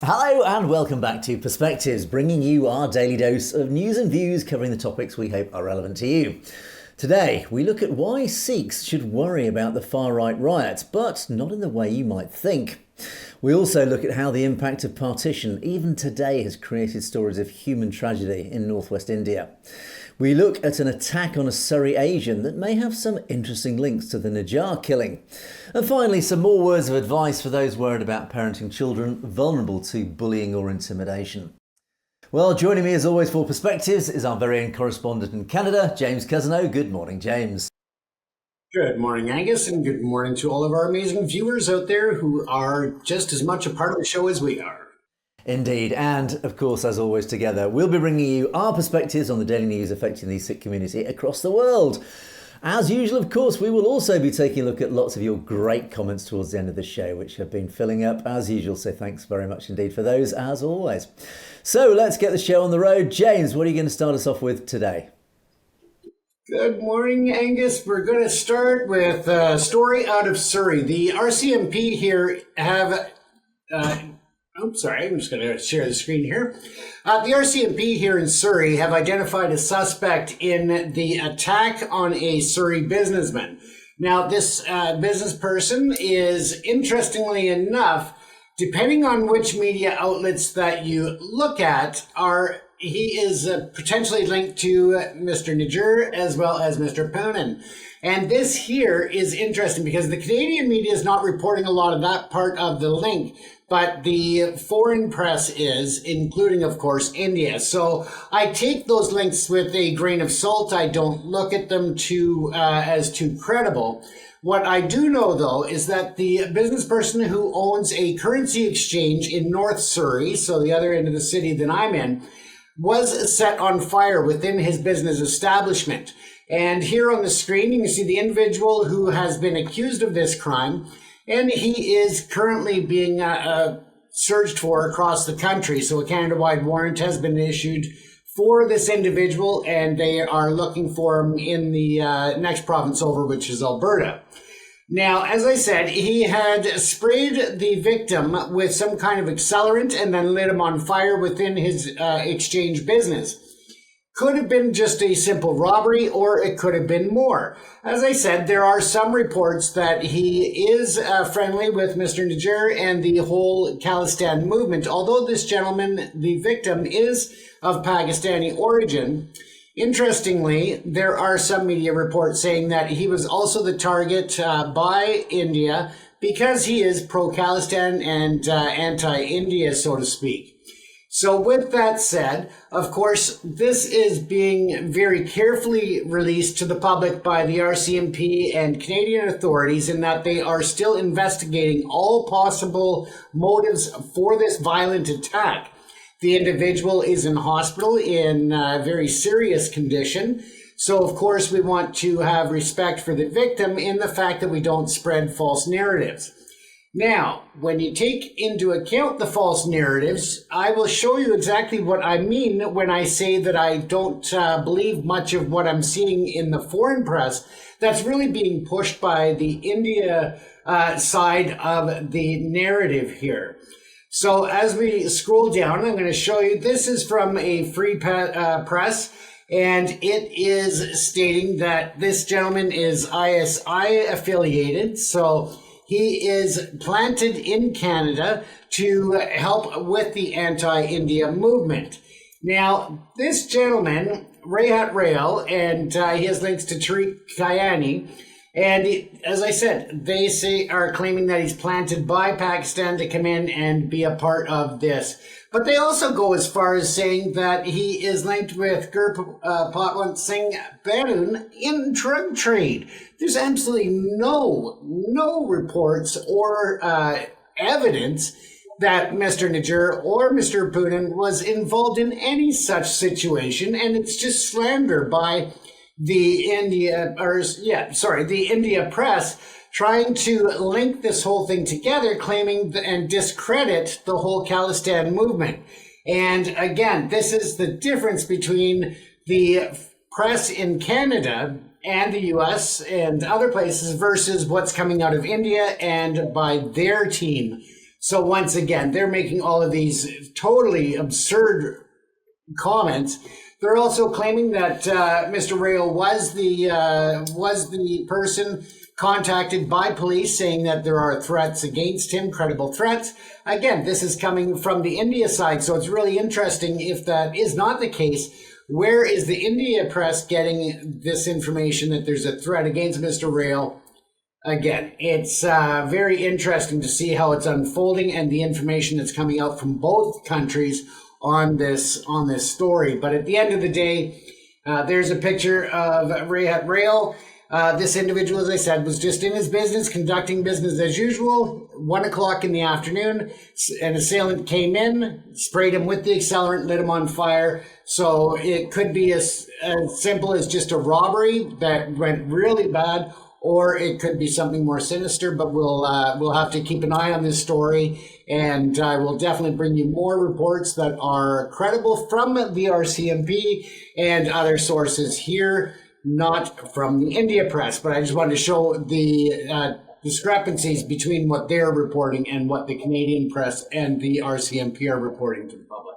Hello and welcome back to Perspectives, bringing you our daily dose of news and views covering the topics we hope are relevant to you. Today, we look at why Sikhs should worry about the far-right riots, but not in the way you might think. We also look at how the impact of partition even today has created stories of human tragedy in northwest India. We look at an attack on a Surrey Asian that may have some interesting links to the Nijjar killing. And finally, some more words of advice for those worried about parenting children vulnerable to bullying or intimidation. Well, joining me as always for Perspectives is our very own correspondent in Canada, James Cousineau. Good morning, James. Good morning, Angus, and good morning to all of our amazing viewers out there who are just as much a part of the show as we are. Indeed, and of course, as always together, we'll be bringing you our perspectives on the daily news affecting the Sikh community across the world. As usual, of course, we will also be taking a look at lots of your great comments towards the end of the show, which have been filling up as usual, so thanks very much indeed for those, as always. So let's get the show on the road. James, what are you going to start us off with today? Good morning, Angus. We're going to start with a story out of Surrey. The RCMP here have... I'm just going to share the screen here. The RCMP here in Surrey have identified a suspect in the attack on a Surrey businessman. Now, this business person is, interestingly enough, depending on which media outlets that you look at, he is potentially linked to Mr. Nijjar as well as Mr. Pounen. And this here is interesting because the Canadian media is not reporting a lot of that part of the link, but the foreign press is, including, of course, India. So I take those links with a grain of salt. I don't look at them as too credible. What I do know, though, is that the business person who owns a currency exchange in North Surrey, so the other end of the city than I'm in, was set on fire within his business establishment. And here on the screen, you can see the individual who has been accused of this crime, and he is currently being searched for across the country. So a Canada-wide warrant has been issued for this individual, and they are looking for him in the next province over, which is Alberta. Now, as I said, he had sprayed the victim with some kind of accelerant and then lit him on fire within his exchange business. Could have been just a simple robbery, or it could have been more. As I said, there are some reports that he is friendly with Mr. Nijjar and the whole Khalistan movement. Although this gentleman, the victim, is of Pakistani origin, interestingly, there are some media reports saying that he was also the target by India because he is pro-Khalistan and anti-India, so to speak. So with that said, of course, this is being very carefully released to the public by the RCMP and Canadian authorities in that they are still investigating all possible motives for this violent attack. The individual is in hospital in very serious condition. So, of course, we want to have respect for the victim in the fact that we don't spread false narratives. Now, when you take into account the false narratives, I will show you exactly what I mean when I say that I don't believe much of what I'm seeing in the foreign press that's really being pushed by the India side of the narrative here. So as we scroll down, I'm going to show you, this is from a free press, and it is stating that this gentleman is ISI affiliated, so he is planted in Canada to help with the anti-India movement. Now, this gentleman, Rehat Rail, and he has links to Tariq Kayani, and as I said, they are claiming that he's planted by Pakistan to come in and be a part of this. But they also go as far as saying that he is linked with Gurpatwant Singh Barun in drug trade. There's absolutely no reports or evidence that Mr. Nijjar or Mr. Pounen was involved in any such situation, and it's just slander by the India press trying to link this whole thing together, claiming and discredit the whole Khalistan movement. And again, this is the difference between the press in Canada and the US and other places versus what's coming out of India and by their team. So once again, they're making all of these totally absurd comments. They're also claiming that Mr. Rail was the person contacted by police saying that there are threats against him, credible threats. Again, this is coming from the India side, so it's really interesting if that is not the case. Where is the India press getting this information that there's a threat against Mr. Rail? Again, it's very interesting to see how it's unfolding and the information that's coming out from both countries on this story. But at the end of the day, there's a picture of Rail. This individual, as I said, was just in his business, conducting business as usual. 1 o'clock in the afternoon, an assailant came in, sprayed him with the accelerant, lit him on fire. So it could be as simple as just a robbery that went really bad, or it could be something more sinister. But we'll have to keep an eye on this story, and I will definitely bring you more reports that are credible from the RCMP and other sources here, not from the India press. But I just wanted to show the discrepancies between what they're reporting and what the Canadian press and the RCMP are reporting to the public.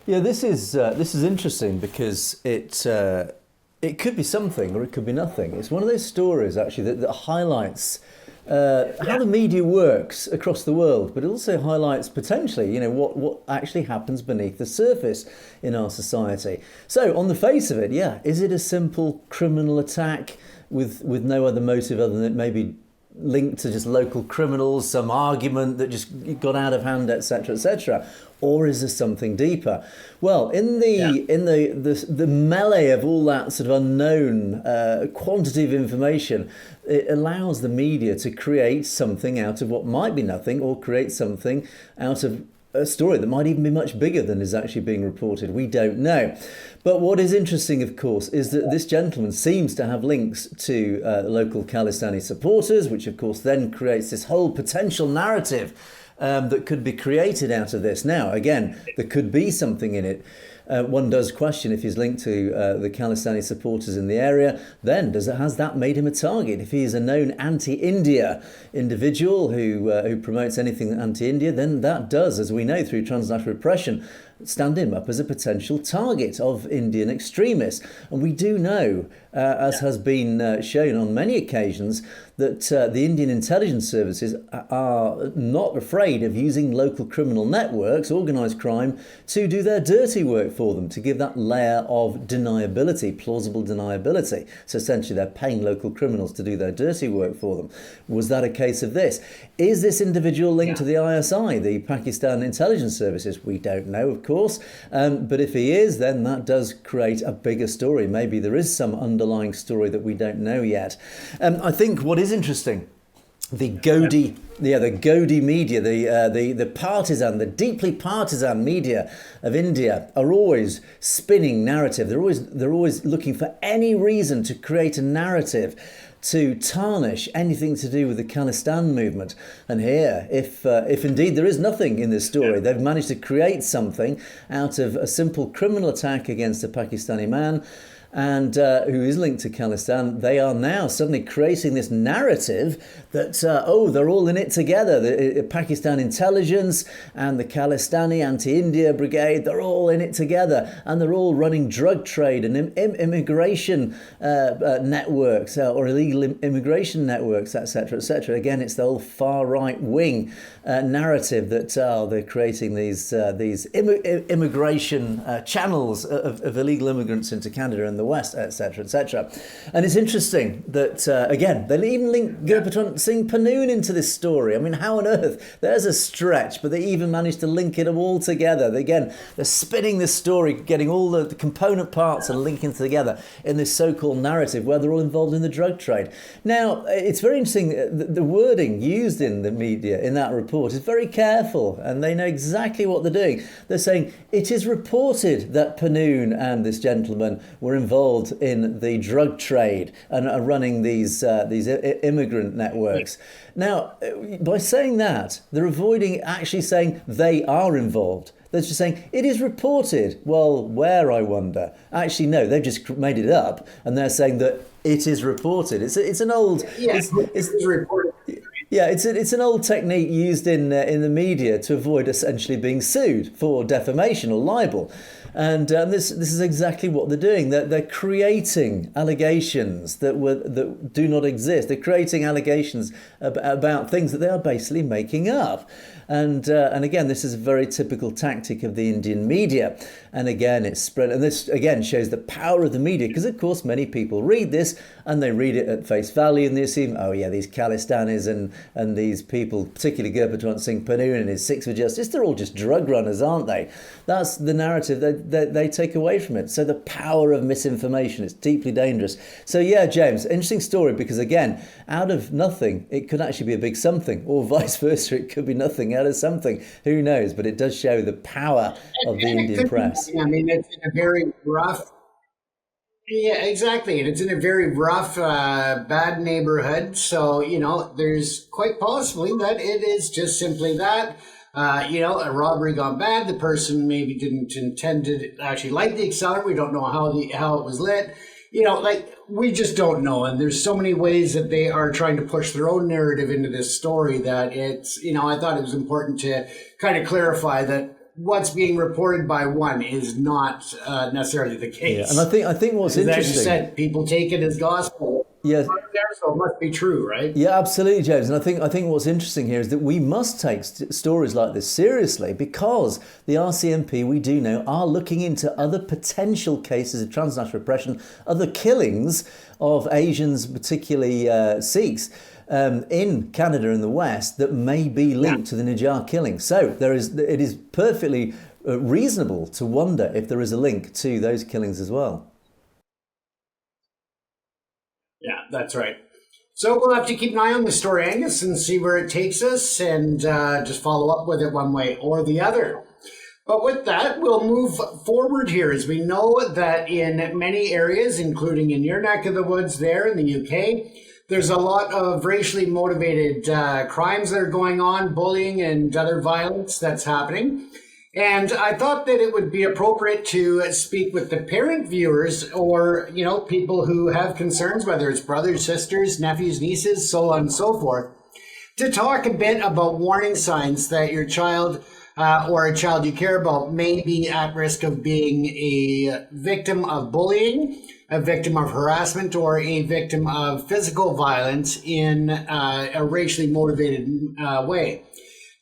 Yeah, this is interesting because it could be something or it could be nothing. It's one of those stories actually that highlights how the media works across the world, but it also highlights potentially, what actually happens beneath the surface in our society. So on the face of it, yeah, is it a simple criminal attack with no other motive other than it may be linked to just local criminals, some argument that just got out of hand, etc., etc., or is there something deeper? Well, in the melee of all that sort of unknown quantity of information, it allows the media to create something out of what might be nothing, or create something out of a story that might even be much bigger than is actually being reported. We don't know. But what is interesting, of course, is that this gentleman seems to have links to local Khalistani supporters, which of course then creates this whole potential narrative that could be created out of this. Now, again, there could be something in it. One does question if he's linked to the Khalistani supporters in the area, then has that made him a target? If he is a known anti-India individual who promotes anything anti-India, then that does, as we know through transnational repression, stand him up as a potential target of Indian extremists. And we do know, as has been shown on many occasions, that the Indian intelligence services are not afraid of using local criminal networks, organised crime, to do their dirty work for them, to give that layer of deniability, plausible deniability. So essentially they're paying local criminals to do their dirty work for them. Was that a case of this? Is this individual linked to the ISI, the Pakistan intelligence services? We don't know, of course. But if he is, then that does create a bigger story. Maybe there is some underlying story that we don't know yet. I think what is interesting, the Godi media, the partisan, the deeply partisan media of India are always spinning narrative. They're always looking for any reason to create a narrative to tarnish anything to do with the Khalistan movement. And here, if indeed there is nothing in this story, they've managed to create something out of a simple criminal attack against a Pakistani man and who is linked to Khalistan. They are now suddenly creating this narrative that, they're all in it together. The Pakistan intelligence and the Khalistani anti-India brigade, they're all in it together. And they're all running drug trade and immigration networks or illegal immigration networks, etc., etc. Again, it's the whole far-right wing narrative that they're creating these immigration channels of illegal immigrants into Canada and the West, etc., etc. And it's interesting that, again, they even link Gurpatwant Singh Pannoon into this story. I mean, how on earth? There's a stretch, but they even managed to link it all together. They're spinning this story, getting all the component parts and linking together in this so-called narrative where they're all involved in the drug trade. Now, it's very interesting. The wording used in the media in that report is very careful, and they know exactly what they're doing. They're saying, it is reported that Pannoon and this gentleman were involved in the drug trade and are running these immigrant networks. Now, by saying that, they're avoiding actually saying they are involved. They're just saying, it is reported. Well, where, I wonder? Actually, no, they've just made it up, and they're saying that it is reported. It's an old... Yes, it's reported. Yeah, it's an old technique used in the media to avoid essentially being sued for defamation or libel, and this is exactly what they're doing. They're creating allegations that do not exist. They're creating allegations about things that they are basically making up. And again, this is a very typical tactic of the Indian media. And again, it's spread. And this again shows the power of the media, because of course many people read this and they read it at face value and they assume, oh yeah, these Khalistanis and these people, particularly Gurpatwant Singh Pannu and his Sikhs for Justice, they're all just drug runners, aren't they? That's the narrative that they take away from it. So the power of misinformation is deeply dangerous. So yeah, James, interesting story, because again, out of nothing, it could actually be a big something, or vice versa, it could be nothing out of something. Who knows? But it does show the power of the Indian press. I mean, it's in a very rough. Yeah, exactly. And it's in a very rough, bad neighborhood. So, there's quite possibly that it is just simply that. A robbery gone bad. The person maybe didn't intend to actually light the accelerator. We don't know how it was lit. We just don't know. And there's so many ways that they are trying to push their own narrative into this story that it's, I thought it was important to kind of clarify that what's being reported by one is not necessarily the case. Yeah, and I think what's interesting, as you said, people take it as gospel. Yes. So it must be true, right? Yeah, absolutely, James. And I think what's interesting here is that we must take stories like this seriously, because the RCMP, we do know, are looking into other potential cases of transnational repression, other killings of Asians, particularly Sikhs, in Canada and the West, that may be linked to the Nijjar killing. So it is perfectly reasonable to wonder if there is a link to those killings as well. Yeah, that's right. So we'll have to keep an eye on the story, Angus, and see where it takes us, and just follow up with it one way or the other. But with that, we'll move forward here, as we know that in many areas, including in your neck of the woods there in the UK, there's a lot of racially motivated crimes that are going on, bullying and other violence that's happening. And I thought that it would be appropriate to speak with the parent viewers, or, people who have concerns, whether it's brothers, sisters, nephews, nieces, so on and so forth, to talk a bit about warning signs that your child or a child you care about may be at risk of being a victim of bullying, a victim of harassment, or a victim of physical violence in a racially motivated way.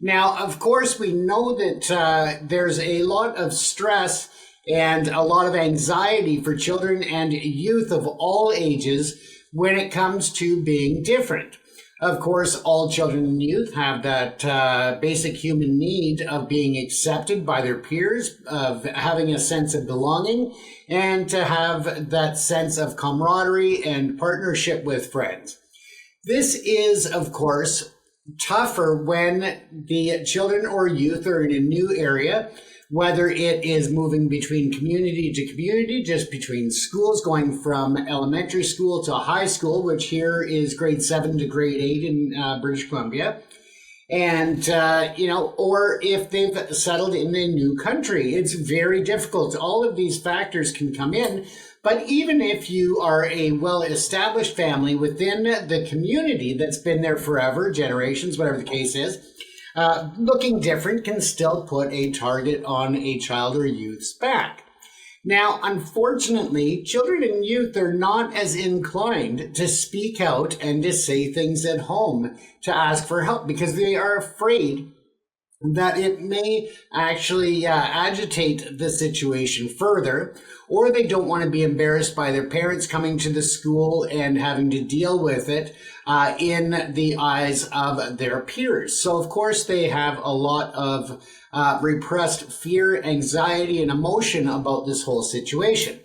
Now, of course, we know that there's a lot of stress and a lot of anxiety for children and youth of all ages when it comes to being different. Of course, all children and youth have that basic human need of being accepted by their peers, of having a sense of belonging, and to have that sense of camaraderie and partnership with friends. This is, of course, tougher when the children or youth are in a new area, whether it is moving between community to community, just between schools, going from elementary school to high school, which here is grade 7 to grade 8 in British Columbia. And, or if they've settled in a new country, it's very difficult. All of these factors can come in. But even if you are a well-established family within the community that's been there forever, generations, whatever the case is, looking different can still put a target on a child or youth's back. Now, unfortunately, children and youth are not as inclined to speak out and to say things at home, to ask for help, because they are afraid that it may actually agitate the situation further, or they don't want to be embarrassed by their parents coming to the school and having to deal with it in the eyes of their peers. So, of course, they have a lot of repressed fear, anxiety, and emotion about this whole situation.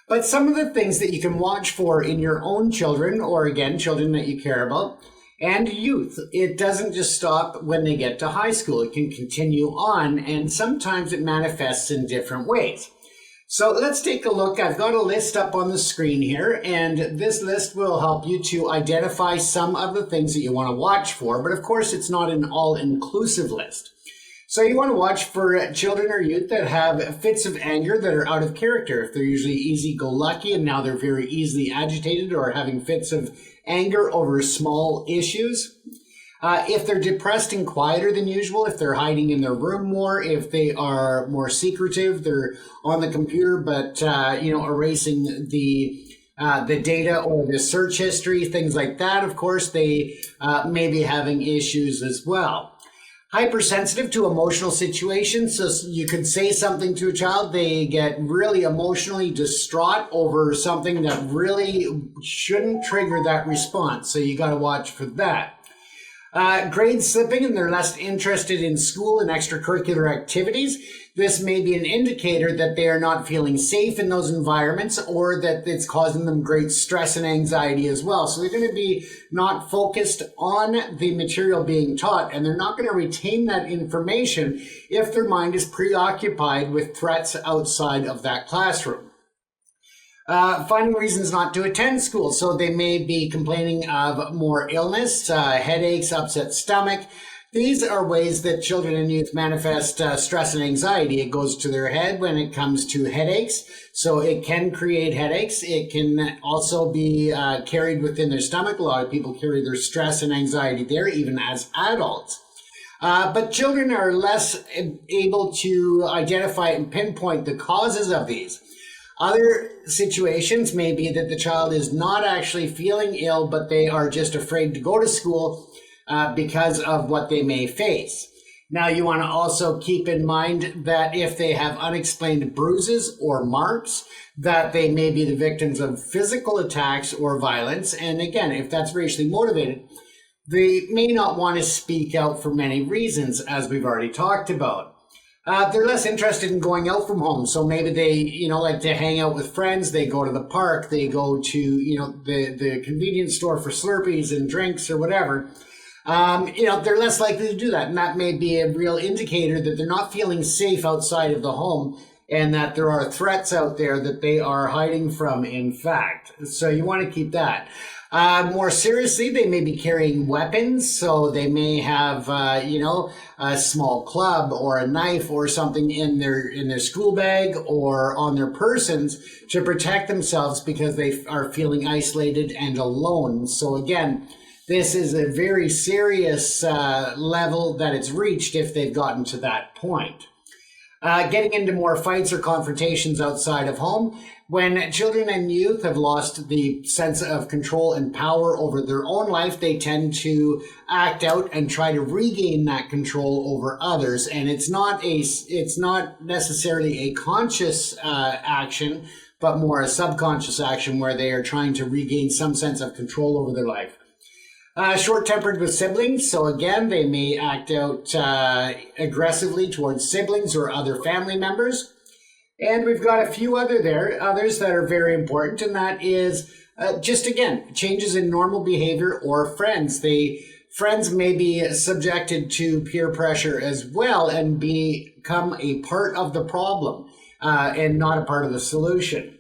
But some of the things that you can watch for in your own children, or again, children that you care about, and youth, it doesn't just stop when they get to high school. It can continue on, and sometimes it manifests in different ways. So let's take a look. I've got a list up on the screen here, and this list will help you to identify some of the things that you want to watch for, but of course it's not an all-inclusive list. So you want to watch for children or youth that have fits of anger that are out of character. If they're usually easy-go-lucky and now they're very easily agitated or having fits of anger over small issues. If they're depressed and quieter than usual, if they're hiding in their room more, if they are more secretive, they're on the computer but erasing the data or the search history, things like that. Of course, they may be having issues as well. Hypersensitive to emotional situations. So you could say something to a child, they get really emotionally distraught over something that really shouldn't trigger that response. So you got to watch for that. Grade slipping, and they're less interested in school and extracurricular activities. This may be an indicator that they are not feeling safe in those environments, or that it's causing them great stress and anxiety as well. So they're going to be not focused on the material being taught, and they're not going to retain that information if their mind is preoccupied with threats outside of that classroom. Finding reasons not to attend school. So they may be complaining of more illness, headaches, upset stomach. These are ways that children and youth manifest stress and anxiety. It goes to their head when it comes to headaches. So it can create headaches. It can also be carried within their stomach. A lot of people carry their stress and anxiety there, even as adults. But children are less able to identify and pinpoint the causes of these. Other situations may be that the child is not actually feeling ill, but they are just afraid to go to school because of what they may face. Now, you want to also keep in mind that if they have unexplained bruises or marks, that they may be the victims of physical attacks or violence. And again, if that's racially motivated, they may not want to speak out for many reasons, as we've already talked about. They're less interested in going out from home. So maybe they, like to hang out with friends. They go to the park. They go to, the convenience store for Slurpees and drinks or whatever. They're less likely to do that. And that may be a real indicator that they're not feeling safe outside of the home, and that there are threats out there that they are hiding from, in fact. So you want to keep that. More seriously, they may be carrying weapons, so they may have, a small club or a knife or something in their school bag or on their persons to protect themselves because they are feeling isolated and alone. So again, this is a very serious level that it's reached if they've gotten to that point. Getting into more fights or confrontations outside of home. When children and youth have lost the sense of control and power over their own life, they tend to act out and try to regain that control over others. And it's not necessarily a conscious action, but more a subconscious action where they are trying to regain some sense of control over their life. Short-tempered with siblings, so again, they may act out aggressively towards siblings or other family members. And we've got a few others that are very important, and that is just, again, changes in normal behavior or friends. Friends may be subjected to peer pressure as well and become a part of the problem and not a part of the solution.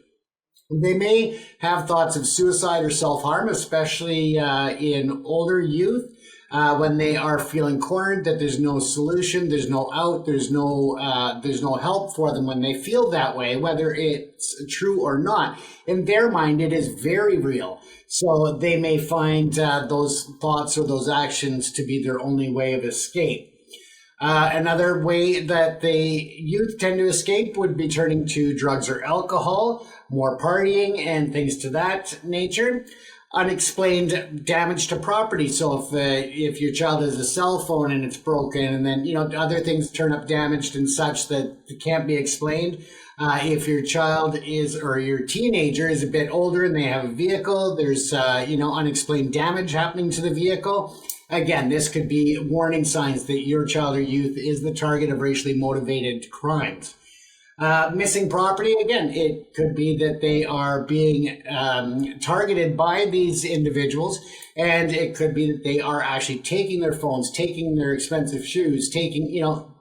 They may have thoughts of suicide or self-harm, especially in older youth, when they are feeling cornered, that there's no solution, there's no out, there's no help for them. When they feel that way, whether it's true or not, in their mind, it is very real. So they may find those thoughts or those actions to be their only way of escape. Another way that the youth tend to escape would be turning to drugs or alcohol, more partying and things to that nature. Unexplained damage to property. So if your child has a cell phone and it's broken, and then other things turn up damaged and such that can't be explained. If your child or your teenager is a bit older and they have a vehicle, there's unexplained damage happening to the vehicle. Again, this could be warning signs that your child or youth is the target of racially motivated crimes. Missing property, again, it could be that they are being targeted by these individuals, and it could be that they are actually taking their phones, taking their expensive shoes, taking,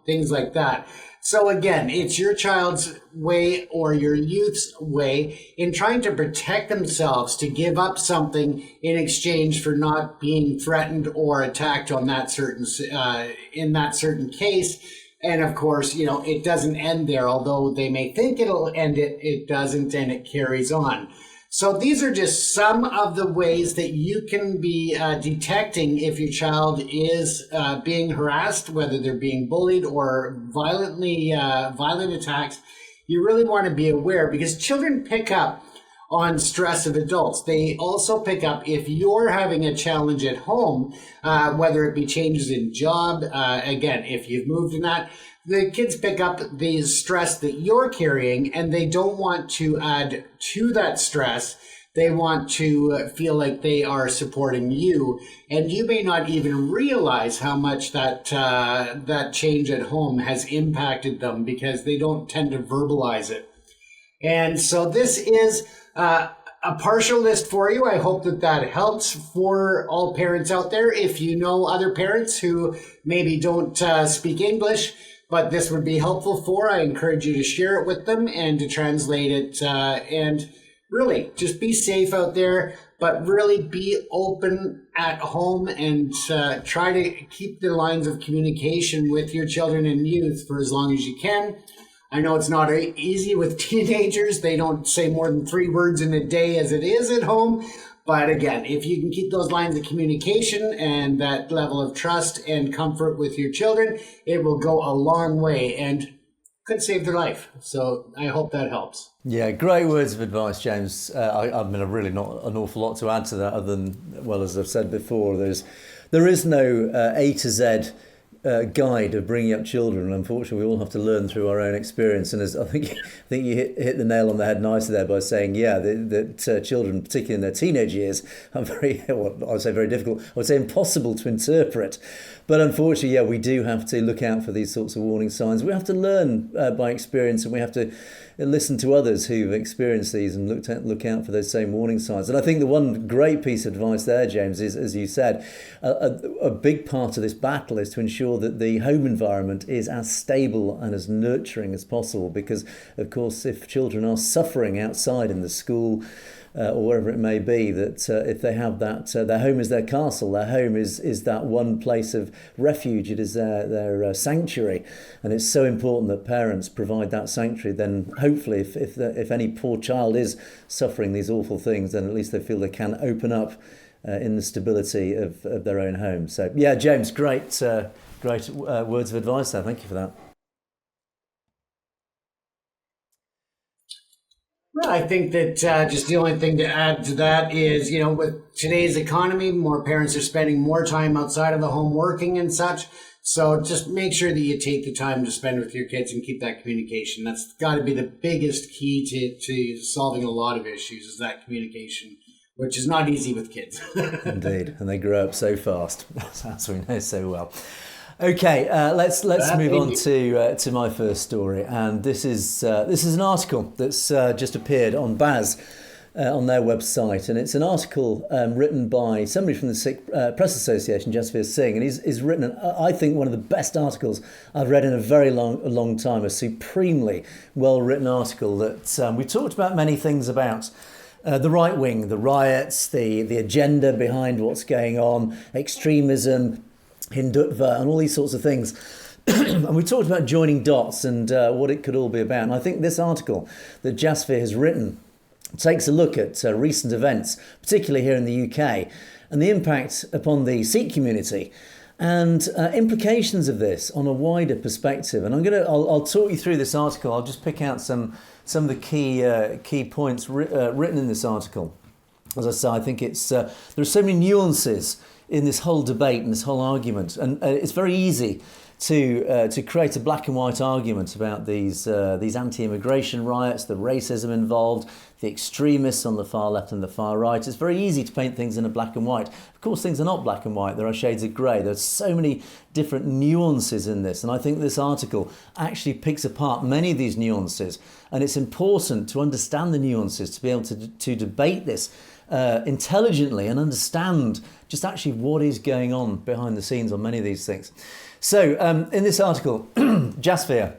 things like that. So again, it's your child's way or your youth's way in trying to protect themselves to give up something in exchange for not being threatened or attacked on that in that certain case. And of course, it doesn't end there. Although they may think it'll end it, it doesn't, and it carries on. So these are just some of the ways that you can be detecting if your child is being harassed, whether they're being bullied or violent attacks. You really want to be aware, because children pick up on stress of adults. They also pick up if you're having a challenge at home, whether it be changes in job, again, if you've moved in that. The kids pick up the stress that you're carrying, and they don't want to add to that stress. They want to feel like they are supporting you, and you may not even realize how much that change at home has impacted them, because they don't tend to verbalize it. And so this is a partial list for you. I hope that helps for all parents out there. If you know other parents who maybe don't speak English, but this would be helpful for, I encourage you to share it with them and to translate it. And really, just be safe out there, but really be open at home, and try to keep the lines of communication with your children and youth for as long as you can. I know it's not easy with teenagers. They don't say more than 3 words in a day as it is at home. But again, if you can keep those lines of communication and that level of trust and comfort with your children, it will go a long way and could save their life. So I hope that helps. Yeah, great words of advice, James. I mean, I've really not an awful lot to add to that, other than, well, as I've said before, there is no A to Z guide of bringing up children. Unfortunately, we all have to learn through our own experience. And as I think you hit the nail on the head nicely there by saying, yeah, that children, particularly in their teenage years, are very, well, I would say very difficult. I would say impossible to interpret. But unfortunately, yeah, we do have to look out for these sorts of warning signs. We have to learn by experience, and we have to listen to others who've experienced these and look out for those same warning signs. And I think the one great piece of advice there, James, is, as you said, a big part of this battle is to ensure that the home environment is as stable and as nurturing as possible. Because, of course, if children are suffering outside in the school, or wherever it may be, that if they have that, their home is their castle, their home is that one place of refuge, it is their sanctuary. And it's so important that parents provide that sanctuary. Then hopefully if any poor child is suffering these awful things, then at least they feel they can open up in the stability of their own home. So yeah, James, great words of advice there. Thank you for that. Well, I think that just the only thing to add to that is, with today's economy, more parents are spending more time outside of the home working and such. So just make sure that you take the time to spend with your kids and keep that communication. That's got to be the biggest key to solving a lot of issues, is that communication, which is not easy with kids. Indeed, and they grow up so fast, as we know so well. Okay, let's move on to my first story, and this is an article that's just appeared on Baz on their website, and it's an article written by somebody from the Sikh Press Association, Jasveer Singh, and he's written, I think, one of the best articles I've read in a very long time. A supremely well written article that we talked about many things about. The right wing, the riots, the agenda behind what's going on, extremism, Hindutva, and all these sorts of things. And we talked about joining dots and what it could all be about. And I think this article that Jasveer has written takes a look at recent events, particularly here in the UK, and the impact upon the Sikh community and implications of this on a wider perspective. And I'll talk you through this article. I'll just pick out some of the key points written in this article. As I say, I think there are so many nuances in this whole debate and this whole argument, and it's very easy to create a black and white argument about these anti-immigration riots, the racism involved, the extremists on the far left and the far right. It's very easy to paint things in a black and white. Of course, things are not black and white. There are shades of grey. There's so many different nuances in this, and I think this article actually picks apart many of these nuances, and it's important to understand the nuances to be able to debate this intelligently and understand just actually what is going on behind the scenes on many of these things. So in this article, Jasveer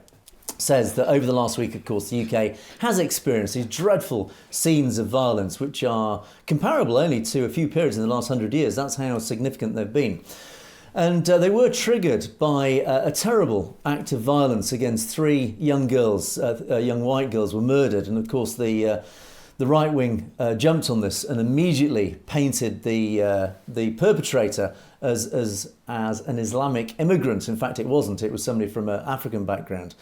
says that over the last week, of course, the UK has experienced these dreadful scenes of violence, which are comparable only to a few periods in the last 100 years. That's how significant they've been. And they were triggered by a terrible act of violence against 3 young girls. Young white girls were murdered. And of course, the the right wing jumped on this and immediately painted the perpetrator as an Islamic immigrant. In fact, it wasn't. It was somebody from an African background.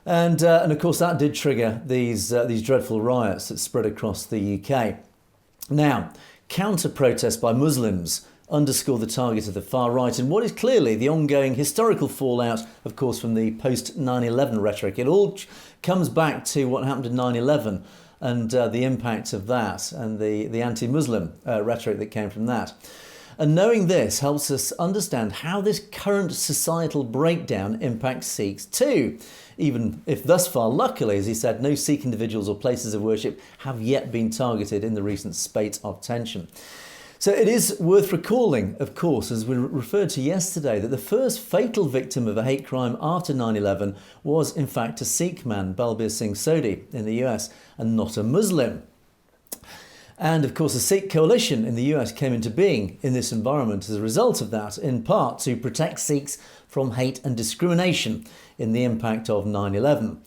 And of course, that did trigger these dreadful riots that spread across the UK. Now, counter-protests by Muslims underscore the target of the far right and what is clearly the ongoing historical fallout, of course, from the post-9/11 rhetoric. It all comes back to what happened in 9/11 and the impact of that and the anti-Muslim rhetoric that came from that. And knowing this helps us understand how this current societal breakdown impacts Sikhs too, even if thus far, luckily, as he said, no Sikh individuals or places of worship have yet been targeted in the recent spate of tension. So it is worth recalling, of course, as we referred to yesterday, that the first fatal victim of a hate crime after 9/11 was, in fact, a Sikh man, Balbir Singh Sodhi, in the US, and not a Muslim. And, of course, the Sikh coalition in the US came into being in this environment as a result of that, in part to protect Sikhs from hate and discrimination in the impact of 9/11.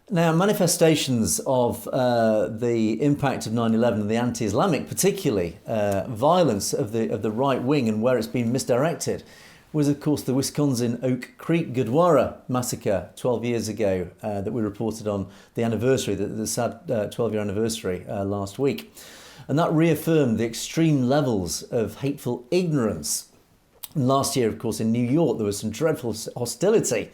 Now, manifestations of the impact of 9/11 and the anti-Islamic, particularly violence of the right wing and where it's been misdirected, was, of course, the Wisconsin Oak Creek Gurdwara massacre 12 years ago that we reported on the anniversary, the sad 12-year anniversary last week. And that reaffirmed the extreme levels of hateful ignorance. And last year, of course, in New York, there was some dreadful hostility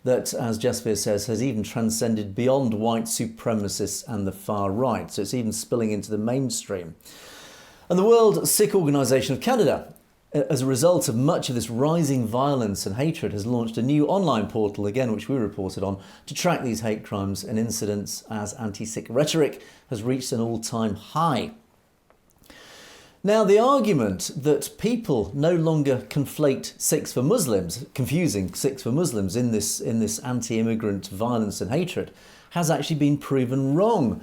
that, as Jasper says, has even transcended beyond white supremacists and the far right. So it's even spilling into the mainstream. And the World Sikh Organisation of Canada, as a result of much of this rising violence and hatred, has launched a new online portal, again, which we reported on, to track these hate crimes and incidents as anti-Sikh rhetoric has reached an all-time high. Now, the argument that people no longer conflate Sikhs for Muslims, confusing Sikhs for Muslims in this anti-immigrant violence and hatred, has actually been proven wrong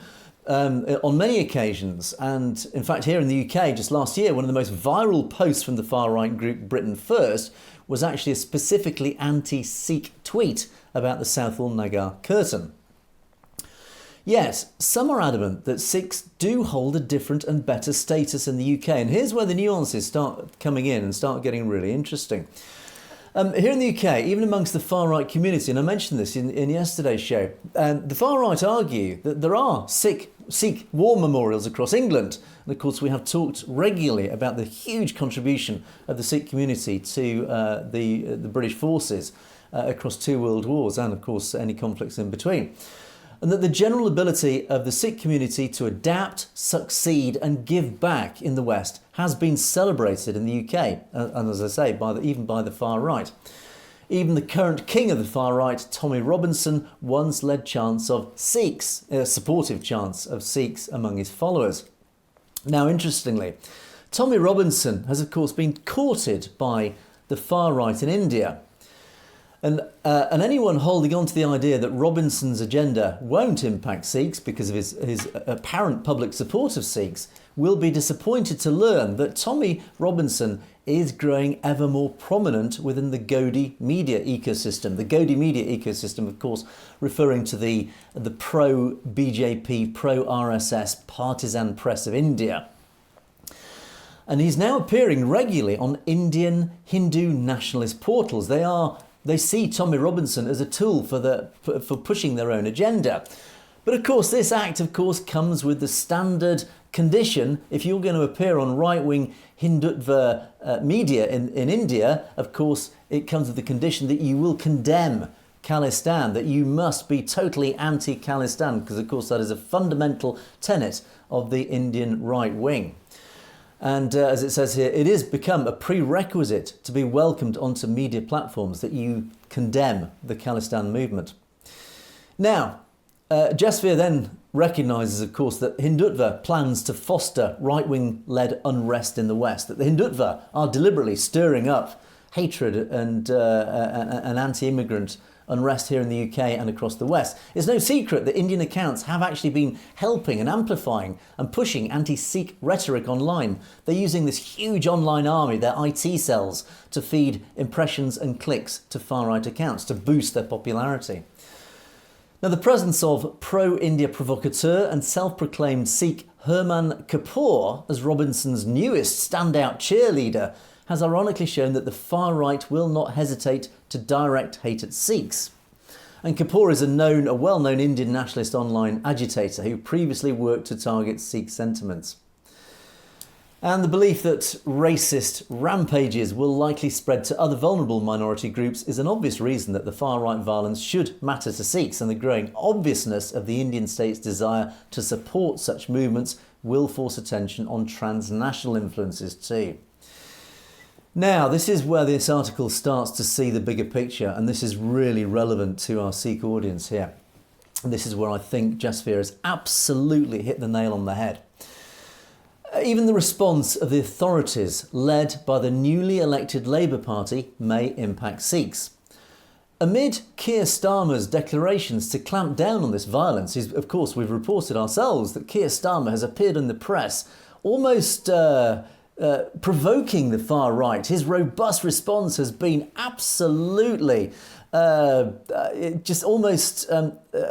on many occasions. And in fact, here in the UK, just last year, one of the most viral posts from the far-right group Britain First was actually a specifically anti-Sikh tweet about the Southall Nagar curtain. Yet, some are adamant that Sikhs do hold a different and better status in the UK. And here's where the nuances start coming in and start getting really interesting. Here in the UK, even amongst the far-right community, and I mentioned this in yesterday's show, the far-right argue that there are Sikh war memorials across England. And of course, we have talked regularly about the huge contribution of the Sikh community to the British forces across 2 world wars and, of course, any conflicts in between. And that the general ability of the Sikh community to adapt, succeed and give back in the West has been celebrated in the UK, and as I say, even by the far right. Even the current king of the far right, Tommy Robinson, once led chants of Sikhs, supportive chants of Sikhs among his followers. Now, interestingly, Tommy Robinson has, of course, been courted by the far right in India. And anyone holding on to the idea that Robinson's agenda won't impact Sikhs because of his apparent public support of Sikhs will be disappointed to learn that Tommy Robinson is growing ever more prominent within the Godi media ecosystem. The Godi media ecosystem, of course, referring to the pro-BJP, pro-RSS partisan press of India. And he's now appearing regularly on Indian Hindu nationalist portals. They see Tommy Robinson as a tool for pushing their own agenda. But of course, this act, of course, comes with the standard condition. If you're going to appear on right-wing Hindutva media in India, of course, it comes with the condition that you will condemn Khalistan, that you must be totally anti-Khalistan, because, of course, that is a fundamental tenet of the Indian right wing. And as it says here, it has become a prerequisite to be welcomed onto media platforms that you condemn the Khalistan movement. Now, Jasvir then recognises, of course, that Hindutva plans to foster right-wing-led unrest in the West, that the Hindutva are deliberately stirring up hatred and anti-immigrant unrest here in the UK and across the West. It's no secret that Indian accounts have actually been helping and amplifying and pushing anti-Sikh rhetoric online. They're using this huge online army, their IT cells, to feed impressions and clicks to far-right accounts to boost their popularity. Now, the presence of pro-India provocateur and self-proclaimed Sikh Herman Kapoor as Robinson's newest standout cheerleader has ironically shown that the far right will not hesitate to direct hate at Sikhs. And Kapoor is a well-known Indian nationalist online agitator who previously worked to target Sikh sentiments. And the belief that racist rampages will likely spread to other vulnerable minority groups is an obvious reason that the far-right violence should matter to Sikhs, and the growing obviousness of the Indian state's desire to support such movements will force attention on transnational influences too. Now, this is where this article starts to see the bigger picture, and this is really relevant to our Sikh audience here. And this is where I think Jasveer has absolutely hit the nail on the head. Even the response of the authorities, led by the newly elected Labour Party, may impact Sikhs. Amid Keir Starmer's declarations to clamp down on this violence, of course we've reported ourselves that Keir Starmer has appeared in the press almost provoking the far right. His robust response has been absolutely just almost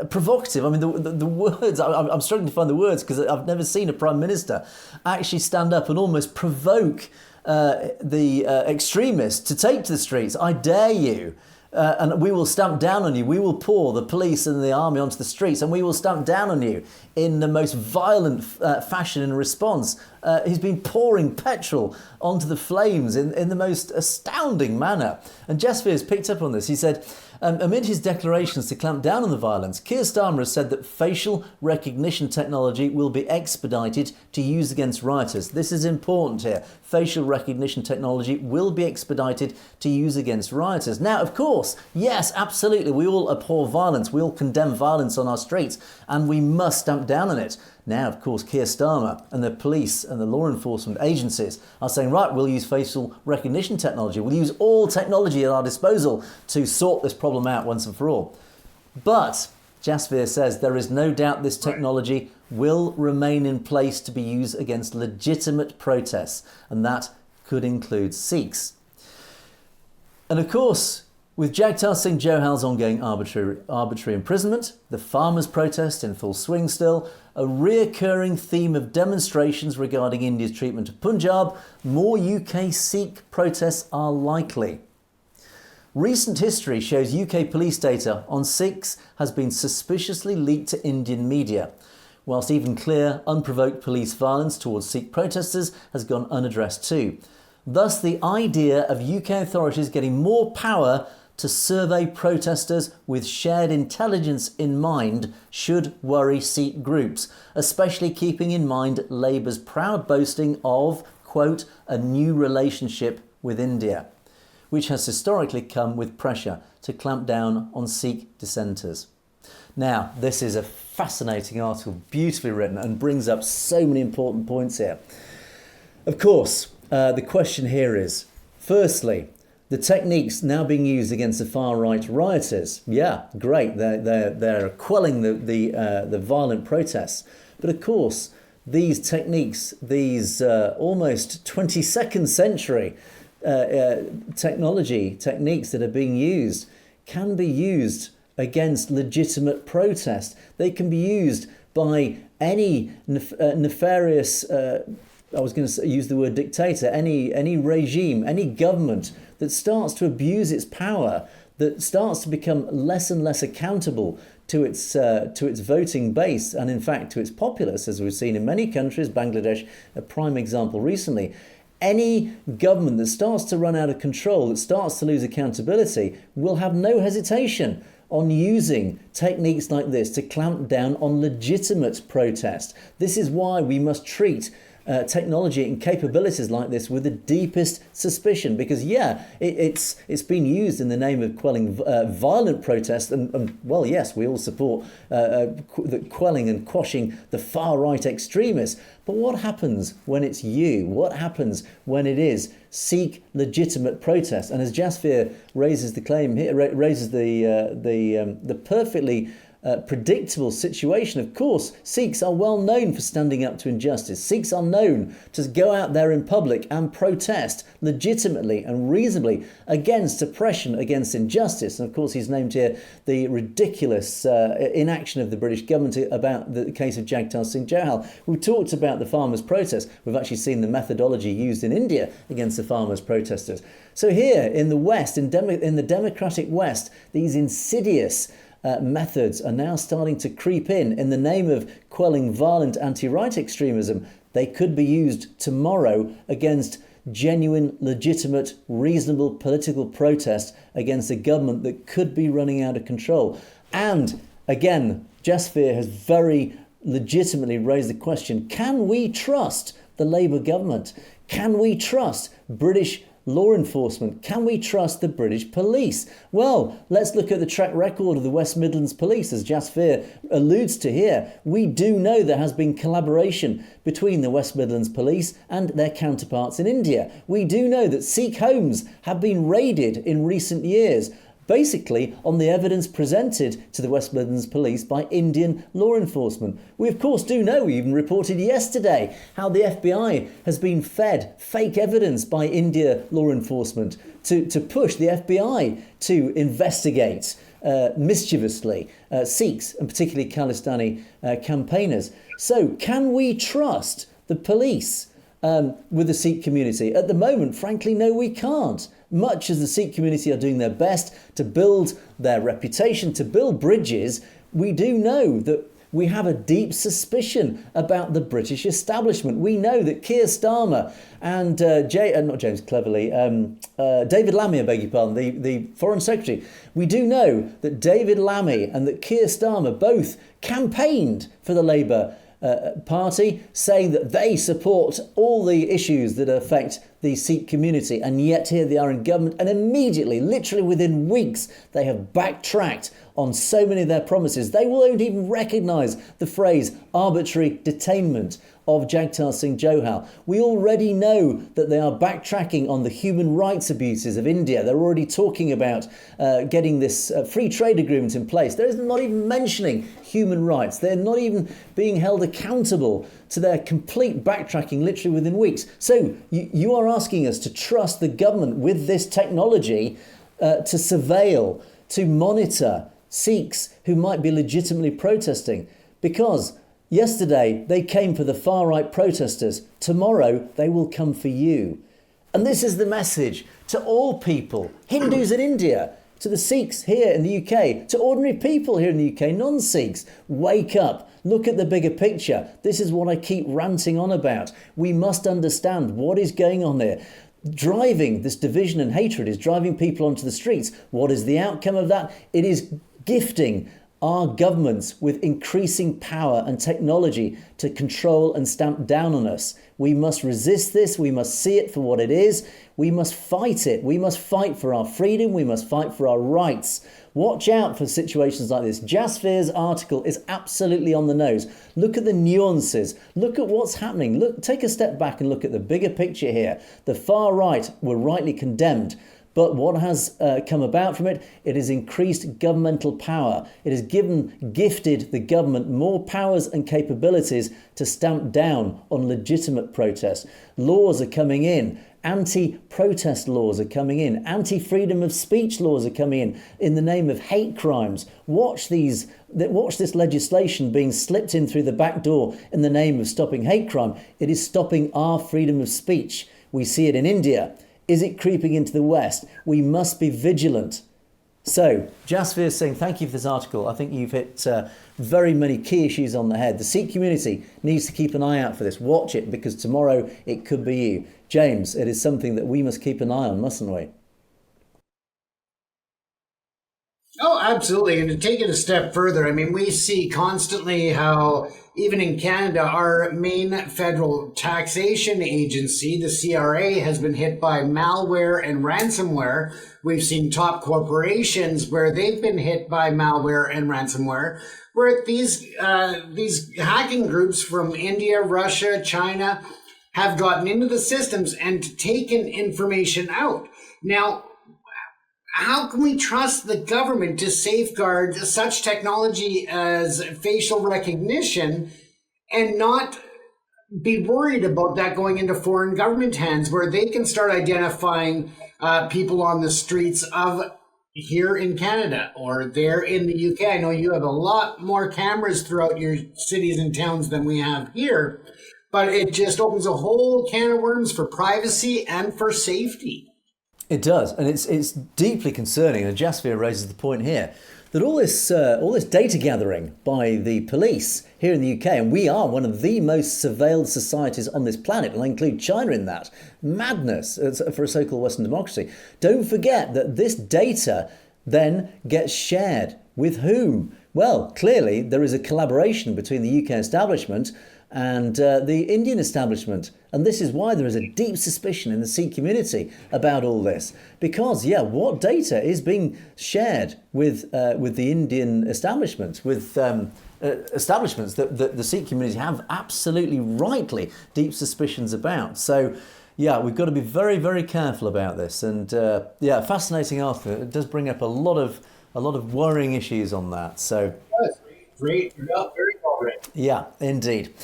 provocative. I mean, the words, I'm struggling to find the words because I've never seen a Prime Minister actually stand up and almost provoke the extremists to take to the streets. I dare you. And we will stamp down on you. We will pour the police and the army onto the streets, and we will stamp down on you in the most violent fashion in response. He's been pouring petrol onto the flames in the most astounding manner. And Jasveer has picked up on this. He said, amid his declarations to clamp down on the violence, Keir Starmer has said that facial recognition technology will be expedited to use against rioters. This is important here. Facial recognition technology will be expedited to use against rioters. Now, of course, yes, absolutely, we all abhor violence. We all condemn violence on our streets, and we must stamp down on it. Now, of course, Keir Starmer and the police and the law enforcement agencies are saying, right, we'll use facial recognition technology. We'll use all technology at our disposal to sort this problem out once and for all. But Jasveer says there is no doubt this technology will remain in place to be used against legitimate protests, and that could include Sikhs. And of course, with Jagtar Singh Johal's ongoing arbitrary imprisonment, the farmers' protest in full swing still, a reoccurring theme of demonstrations regarding India's treatment of Punjab, more UK Sikh protests are likely. Recent history shows UK police data on Sikhs has been suspiciously leaked to Indian media, whilst even clear, unprovoked police violence towards Sikh protesters has gone unaddressed too. Thus, the idea of UK authorities getting more power to survey protesters with shared intelligence in mind should worry Sikh groups, especially keeping in mind Labour's proud boasting of, quote, a new relationship with India, which has historically come with pressure to clamp down on Sikh dissenters. Now, this is a fascinating article, beautifully written, and brings up so many important points here. Of course, the question here is, firstly, the techniques now being used against the far-right rioters, yeah, great, they're quelling the violent protests. But of course, these techniques, these almost 22nd century techniques that are being used can be used against legitimate protest. They can be used by any nefarious, I was going to use the word dictator, any regime, any government that starts to abuse its power, that starts to become less and less accountable to its voting base and in fact to its populace, as we've seen in many countries, Bangladesh, a prime example recently. Any government that starts to run out of control, that starts to lose accountability, will have no hesitation on using techniques like this to clamp down on legitimate protest. This is why we must treat technology and capabilities like this with the deepest suspicion, because it's been used in the name of quelling violent protests, and well, yes, we all support quelling and quashing the far right extremists. But what happens when it's you? What happens when it is Sikh legitimate protest? And as Jasveer raises the claim here, raises the perfectly predictable situation. Of course, Sikhs are well known for standing up to injustice. Sikhs are known to go out there in public and protest legitimately and reasonably against oppression, against injustice. And of course, he's named here the ridiculous inaction of the British government about the case of Jagtar Singh Johal. We've talked about the farmers' protests. We've actually seen the methodology used in India against the farmers' protesters. So here in the West, in the democratic West, these insidious methods are now starting to creep in the name of quelling violent anti-right extremism. They could be used tomorrow against genuine, legitimate, reasonable political protest against a government that could be running out of control. And again, Jasveer has very legitimately raised the question, can we trust the Labour government? Can we trust British law enforcement? Can we trust the British police? Well, let's look at the track record of the West Midlands Police, as Jasveer alludes to here. We do know there has been collaboration between the West Midlands Police and their counterparts in India. We do know that Sikh homes have been raided in recent years, basically on the evidence presented to the West Midlands Police by Indian law enforcement. We of course do know, we even reported yesterday, how the FBI has been fed fake evidence by India law enforcement to push the FBI to investigate mischievously Sikhs and particularly Khalistani campaigners. So can we trust the police with the Sikh community? At the moment, frankly, no, we can't. Much as the Sikh community are doing their best to build their reputation, to build bridges, we do know that we have a deep suspicion about the British establishment. We know that Keir Starmer and David Lammy, I beg your pardon, the Foreign Secretary. We do know that David Lammy and that Keir Starmer both campaigned for the Labour Party, saying that they support all the issues that affect the Sikh community, and yet here they are in government, and immediately, literally within weeks, they have backtracked on so many of their promises. They won't even recognise the phrase arbitrary detainment of Jagtar Singh Johal. We already know that they are backtracking on the human rights abuses of India. They're already talking about getting this free trade agreement in place. They're not even mentioning human rights. They're not even being held accountable to their complete backtracking literally within weeks. So you are asking us to trust the government with this technology to surveil, to monitor Sikhs who might be legitimately protesting, because yesterday they came for the far-right protesters. Tomorrow they will come for you. And this is the message to all people, Hindus in India, to the Sikhs here in the UK, to ordinary people here in the UK, non-Sikhs. Wake up. Look at the bigger picture. This is what I keep ranting on about. We must understand what is going on there. Driving this division and hatred is driving people onto the streets. What is the outcome of that? It is gifting our governments with increasing power and technology to control and stamp down on us. We must resist this. We must see it for what it is. We must fight it. We must fight for our freedom. We must fight for our rights. Watch out for situations like this. Jasveer's article is absolutely on the nose. Look at the nuances. Look at what's happening. Look, take a step back and look at the bigger picture here. The far right were rightly condemned. But what has come about from it? It has increased governmental power. It has gifted the government more powers and capabilities to stamp down on legitimate protests. Laws are coming in. Anti-protest laws are coming in. Anti-freedom of speech laws are coming in the name of hate crimes. Watch this legislation being slipped in through the back door in the name of stopping hate crime. It is stopping our freedom of speech. We see it in India. Is it creeping into the West? We must be vigilant. So, Jasveer is saying, thank you for this article. I think you've hit very many key issues on the head. The Sikh community needs to keep an eye out for this. Watch it, because tomorrow it could be you. James, it is something that we must keep an eye on, mustn't we? Oh, absolutely. And to take it a step further, I mean, we see constantly how even in Canada, our main federal taxation agency, the CRA, has been hit by malware and ransomware. We've seen top corporations where they've been hit by malware and ransomware, where these hacking groups from India, Russia, China have gotten into the systems and taken information out. Now, how can we trust the government to safeguard such technology as facial recognition and not be worried about that going into foreign government hands where they can start identifying people on the streets of here in Canada or there in the UK? I know you have a lot more cameras throughout your cities and towns than we have here, but it just opens a whole can of worms for privacy and for safety. It does, and it's deeply concerning. And Jasphere raises the point here that all this data gathering by the police here in the UK, and we are one of the most surveilled societies on this planet, and I include China in that. Madness for a so-called Western democracy. Don't forget that this data then gets shared with whom? Well, clearly there is a collaboration between the UK establishment and the Indian establishment. And this is why there is a deep suspicion in the Sikh community about all this. Because, what data is being shared with the Indian establishment, with establishments that the Sikh community have absolutely rightly deep suspicions about. So, we've got to be very, very careful about this. And, fascinating article. It does bring up a lot of worrying issues on that. So, great, very well written. Yeah, indeed.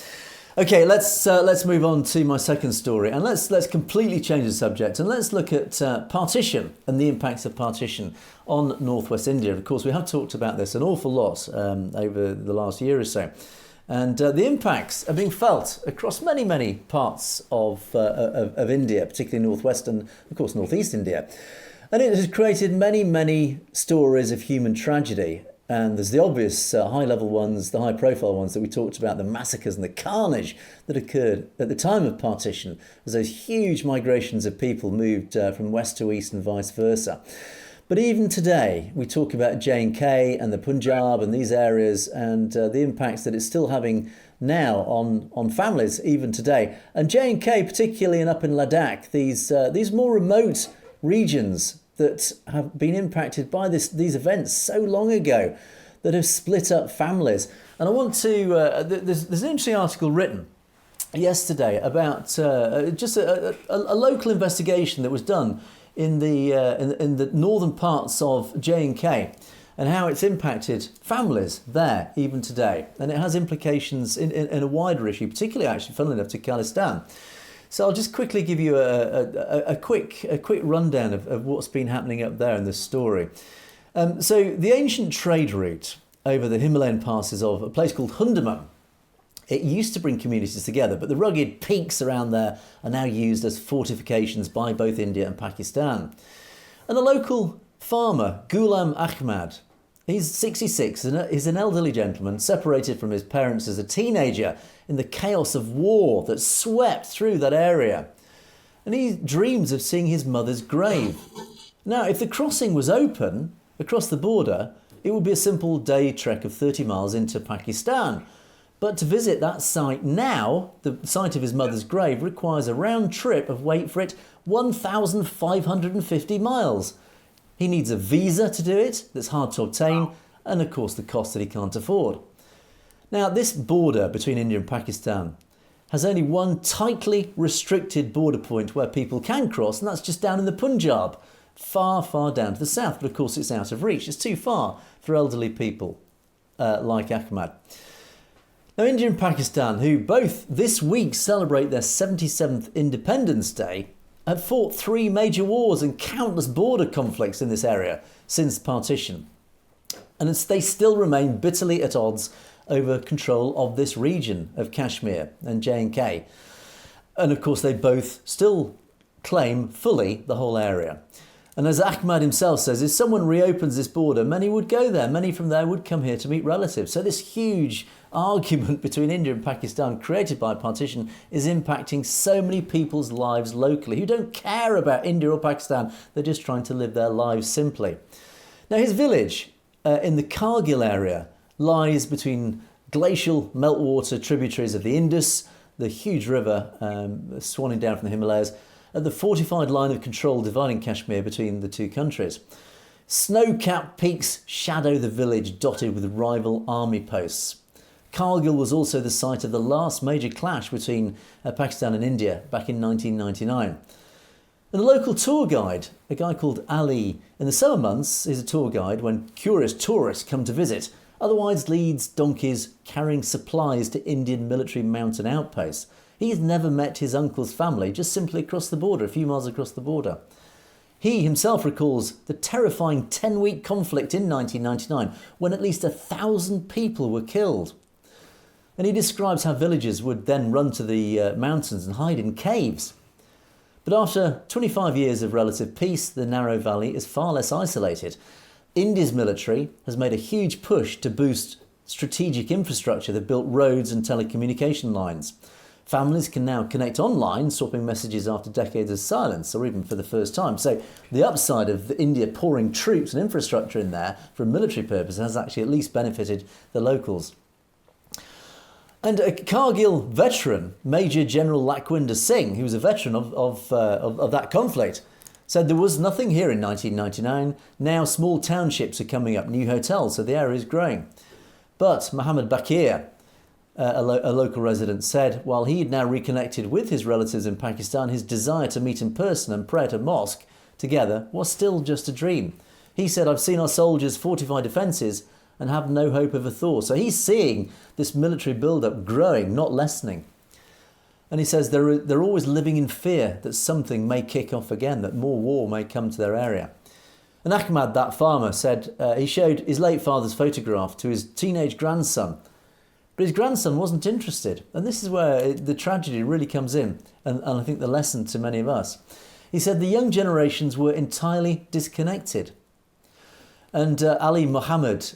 Okay, let's move on to my second story, and let's completely change the subject, and let's look at partition and the impacts of partition on northwest India. Of course, we have talked about this an awful lot over the last year or so, and the impacts are being felt across many parts of India, particularly northwest and of course northeast India, and it has created many stories of human tragedy. And there's the obvious high-level ones, the high-profile ones that we talked about, the massacres and the carnage that occurred at the time of partition, as those huge migrations of people moved from west to east and vice versa. But even today, we talk about J&K and the Punjab and these areas and the impacts that it's still having now on families, even today. And J&K, particularly and up in Ladakh, these more remote regions that have been impacted by these events so long ago that have split up families. And I want to, there's an interesting article written yesterday about just a local investigation that was done in the northern parts of J&K and how it's impacted families there even today. And it has implications in a wider issue, particularly actually, funnily enough, to Khalistan. So I'll just quickly give you a quick rundown of what's been happening up there in this story. So the ancient trade route over the Himalayan passes of a place called Hundaman, it used to bring communities together, but the rugged peaks around there are now used as fortifications by both India and Pakistan. And the local farmer, Ghulam Ahmad, he's 66, and he's an elderly gentleman separated from his parents as a teenager in the chaos of war that swept through that area. And he dreams of seeing his mother's grave. Now, if the crossing was open across the border, it would be a simple day trek of 30 miles into Pakistan. But to visit that site now, the site of his mother's grave, requires a round trip of, wait for it, 1,550 miles. He needs a visa to do it, that's hard to obtain, and of course the cost that he can't afford. Now, this border between India and Pakistan has only one tightly restricted border point where people can cross, and that's just down in the Punjab, far down to the south. But of course it's out of reach. It's too far for elderly people like Ahmad. Now, India and Pakistan, who both this week celebrate their 77th Independence Day, have fought 3 major wars and countless border conflicts in this area since partition. And they still remain bitterly at odds over control of this region of Kashmir and J&K. And of course, they both still claim fully the whole area. And as Ahmad himself says, if someone reopens this border, many would go there. Many from there would come here to meet relatives. So this huge argument between India and Pakistan created by partition is impacting so many people's lives locally who don't care about India or Pakistan. They're just trying to live their lives simply. Now, his village in the Kargil area lies between glacial meltwater tributaries of the Indus, the huge river swanning down from the Himalayas, at the fortified line of control dividing Kashmir between the two countries. Snow-capped peaks shadow the village dotted with rival army posts. Kargil was also the site of the last major clash between Pakistan and India back in 1999. And the local tour guide, a guy called Ali, in the summer months is a tour guide when curious tourists come to visit, otherwise leads donkeys carrying supplies to Indian military mountain outposts. He's never met his uncle's family, just simply across the border, a few miles across the border. He himself recalls the terrifying 10-week conflict in 1999 when at least 1,000 people were killed. And he describes how villagers would then run to the mountains and hide in caves. But after 25 years of relative peace, the narrow valley is far less isolated. India's military has made a huge push to boost strategic infrastructure. They've built roads and telecommunication lines. Families can now connect online, swapping messages after decades of silence, or even for the first time. So the upside of India pouring troops and infrastructure in there for a military purpose has actually at least benefited the locals. And a Kargil veteran, Major General Lakwinder Singh, who was a veteran of that conflict, said there was nothing here in 1999. Now small townships are coming up, new hotels, so the area is growing. But Mohammed Bakir, a local resident, said while he had now reconnected with his relatives in Pakistan, his desire to meet in person and pray at a mosque together was still just a dream. He said, "I've seen our soldiers fortify defences and have no hope of a thaw." So he's seeing this military build-up growing, not lessening. And he says they're always living in fear that something may kick off again, that more war may come to their area. And Ahmad, that farmer, said he showed his late father's photograph to his teenage grandson. But his grandson wasn't interested. And this is where the tragedy really comes in, and I think the lesson to many of us. He said the young generations were entirely disconnected. And Ali Muhammad,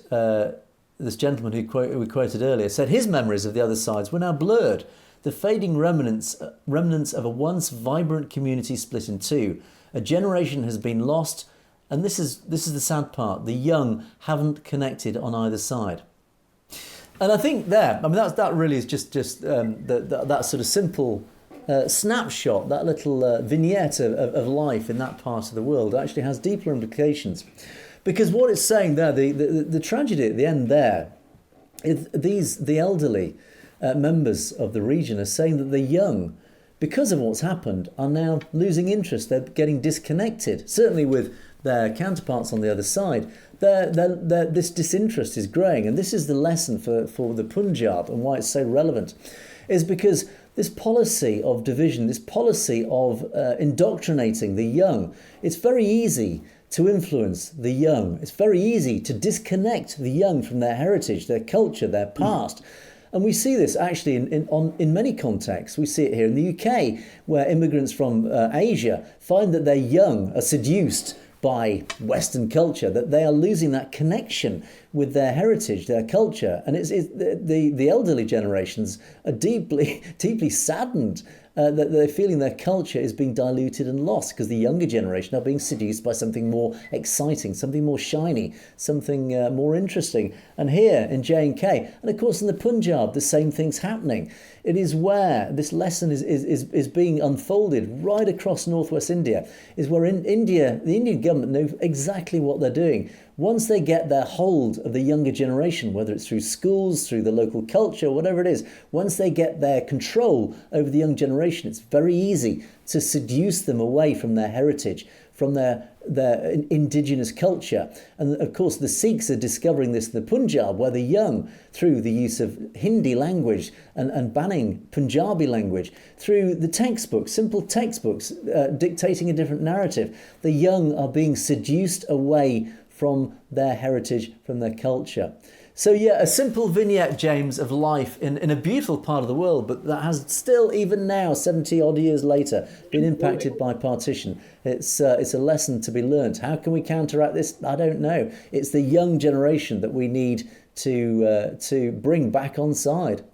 this gentleman who we quoted earlier, said his memories of the other sides were now blurred. The fading remnants of a once vibrant community split in two. A generation has been lost, and this is the sad part. The young haven't connected on either side. And I think that really is just that sort of simple snapshot, that little vignette of life in that part of the world actually has deeper implications. Because what it's saying there, the tragedy at the end there, is the elderly members of the region are saying that the young, because of what's happened, are now losing interest. They're getting disconnected, certainly with their counterparts on the other side. This disinterest is growing, and this is the lesson for the Punjab and why it's so relevant, is because this policy of division, this policy of indoctrinating the young, it's very easy to influence the young. It's very easy to disconnect the young from their heritage, their culture, their past. And we see this actually in many contexts. We see it here in the UK, where immigrants from Asia find that their young are seduced by Western culture, that they are losing that connection with their heritage, their culture. And the elderly generations are deeply saddened that they're feeling their culture is being diluted and lost because the younger generation are being seduced by something more exciting, something more shiny, something more interesting. And here in J&K, and of course in the Punjab, the same thing's happening. It is where this lesson is being unfolded right across northwest India, is where in India, the Indian government know exactly what they're doing. Once they get their hold of the younger generation, whether it's through schools, through the local culture, whatever it is, once they get their control over the young generation, it's very easy to seduce them away from their heritage, from their indigenous culture. And of course, the Sikhs are discovering this in the Punjab, where the young, through the use of Hindi language and banning Punjabi language, through the textbooks, simple textbooks dictating a different narrative, the young are being seduced away from their heritage, from their culture. So yeah, a simple vignette, James, of life in a beautiful part of the world, but that has still, even now, 70 odd years later, been impacted by partition. It's a lesson to be learnt. How can we counteract this? I don't know. It's the young generation that we need to bring back on side.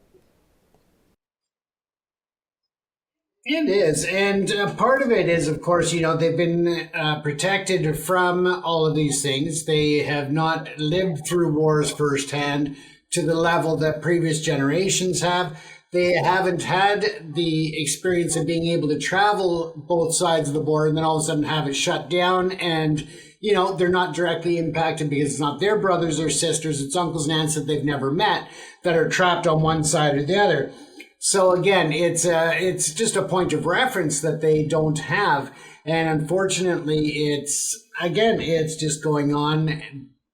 It is. And part of it is, of course, they've been protected from all of these things. They have not lived through wars firsthand to the level that previous generations have. They haven't had the experience of being able to travel both sides of the border and then all of a sudden have it shut down. And, they're not directly impacted because it's not their brothers or sisters. It's uncles and aunts that they've never met that are trapped on one side or the other. So again, it's just a point of reference that they don't have. And unfortunately, it's just going on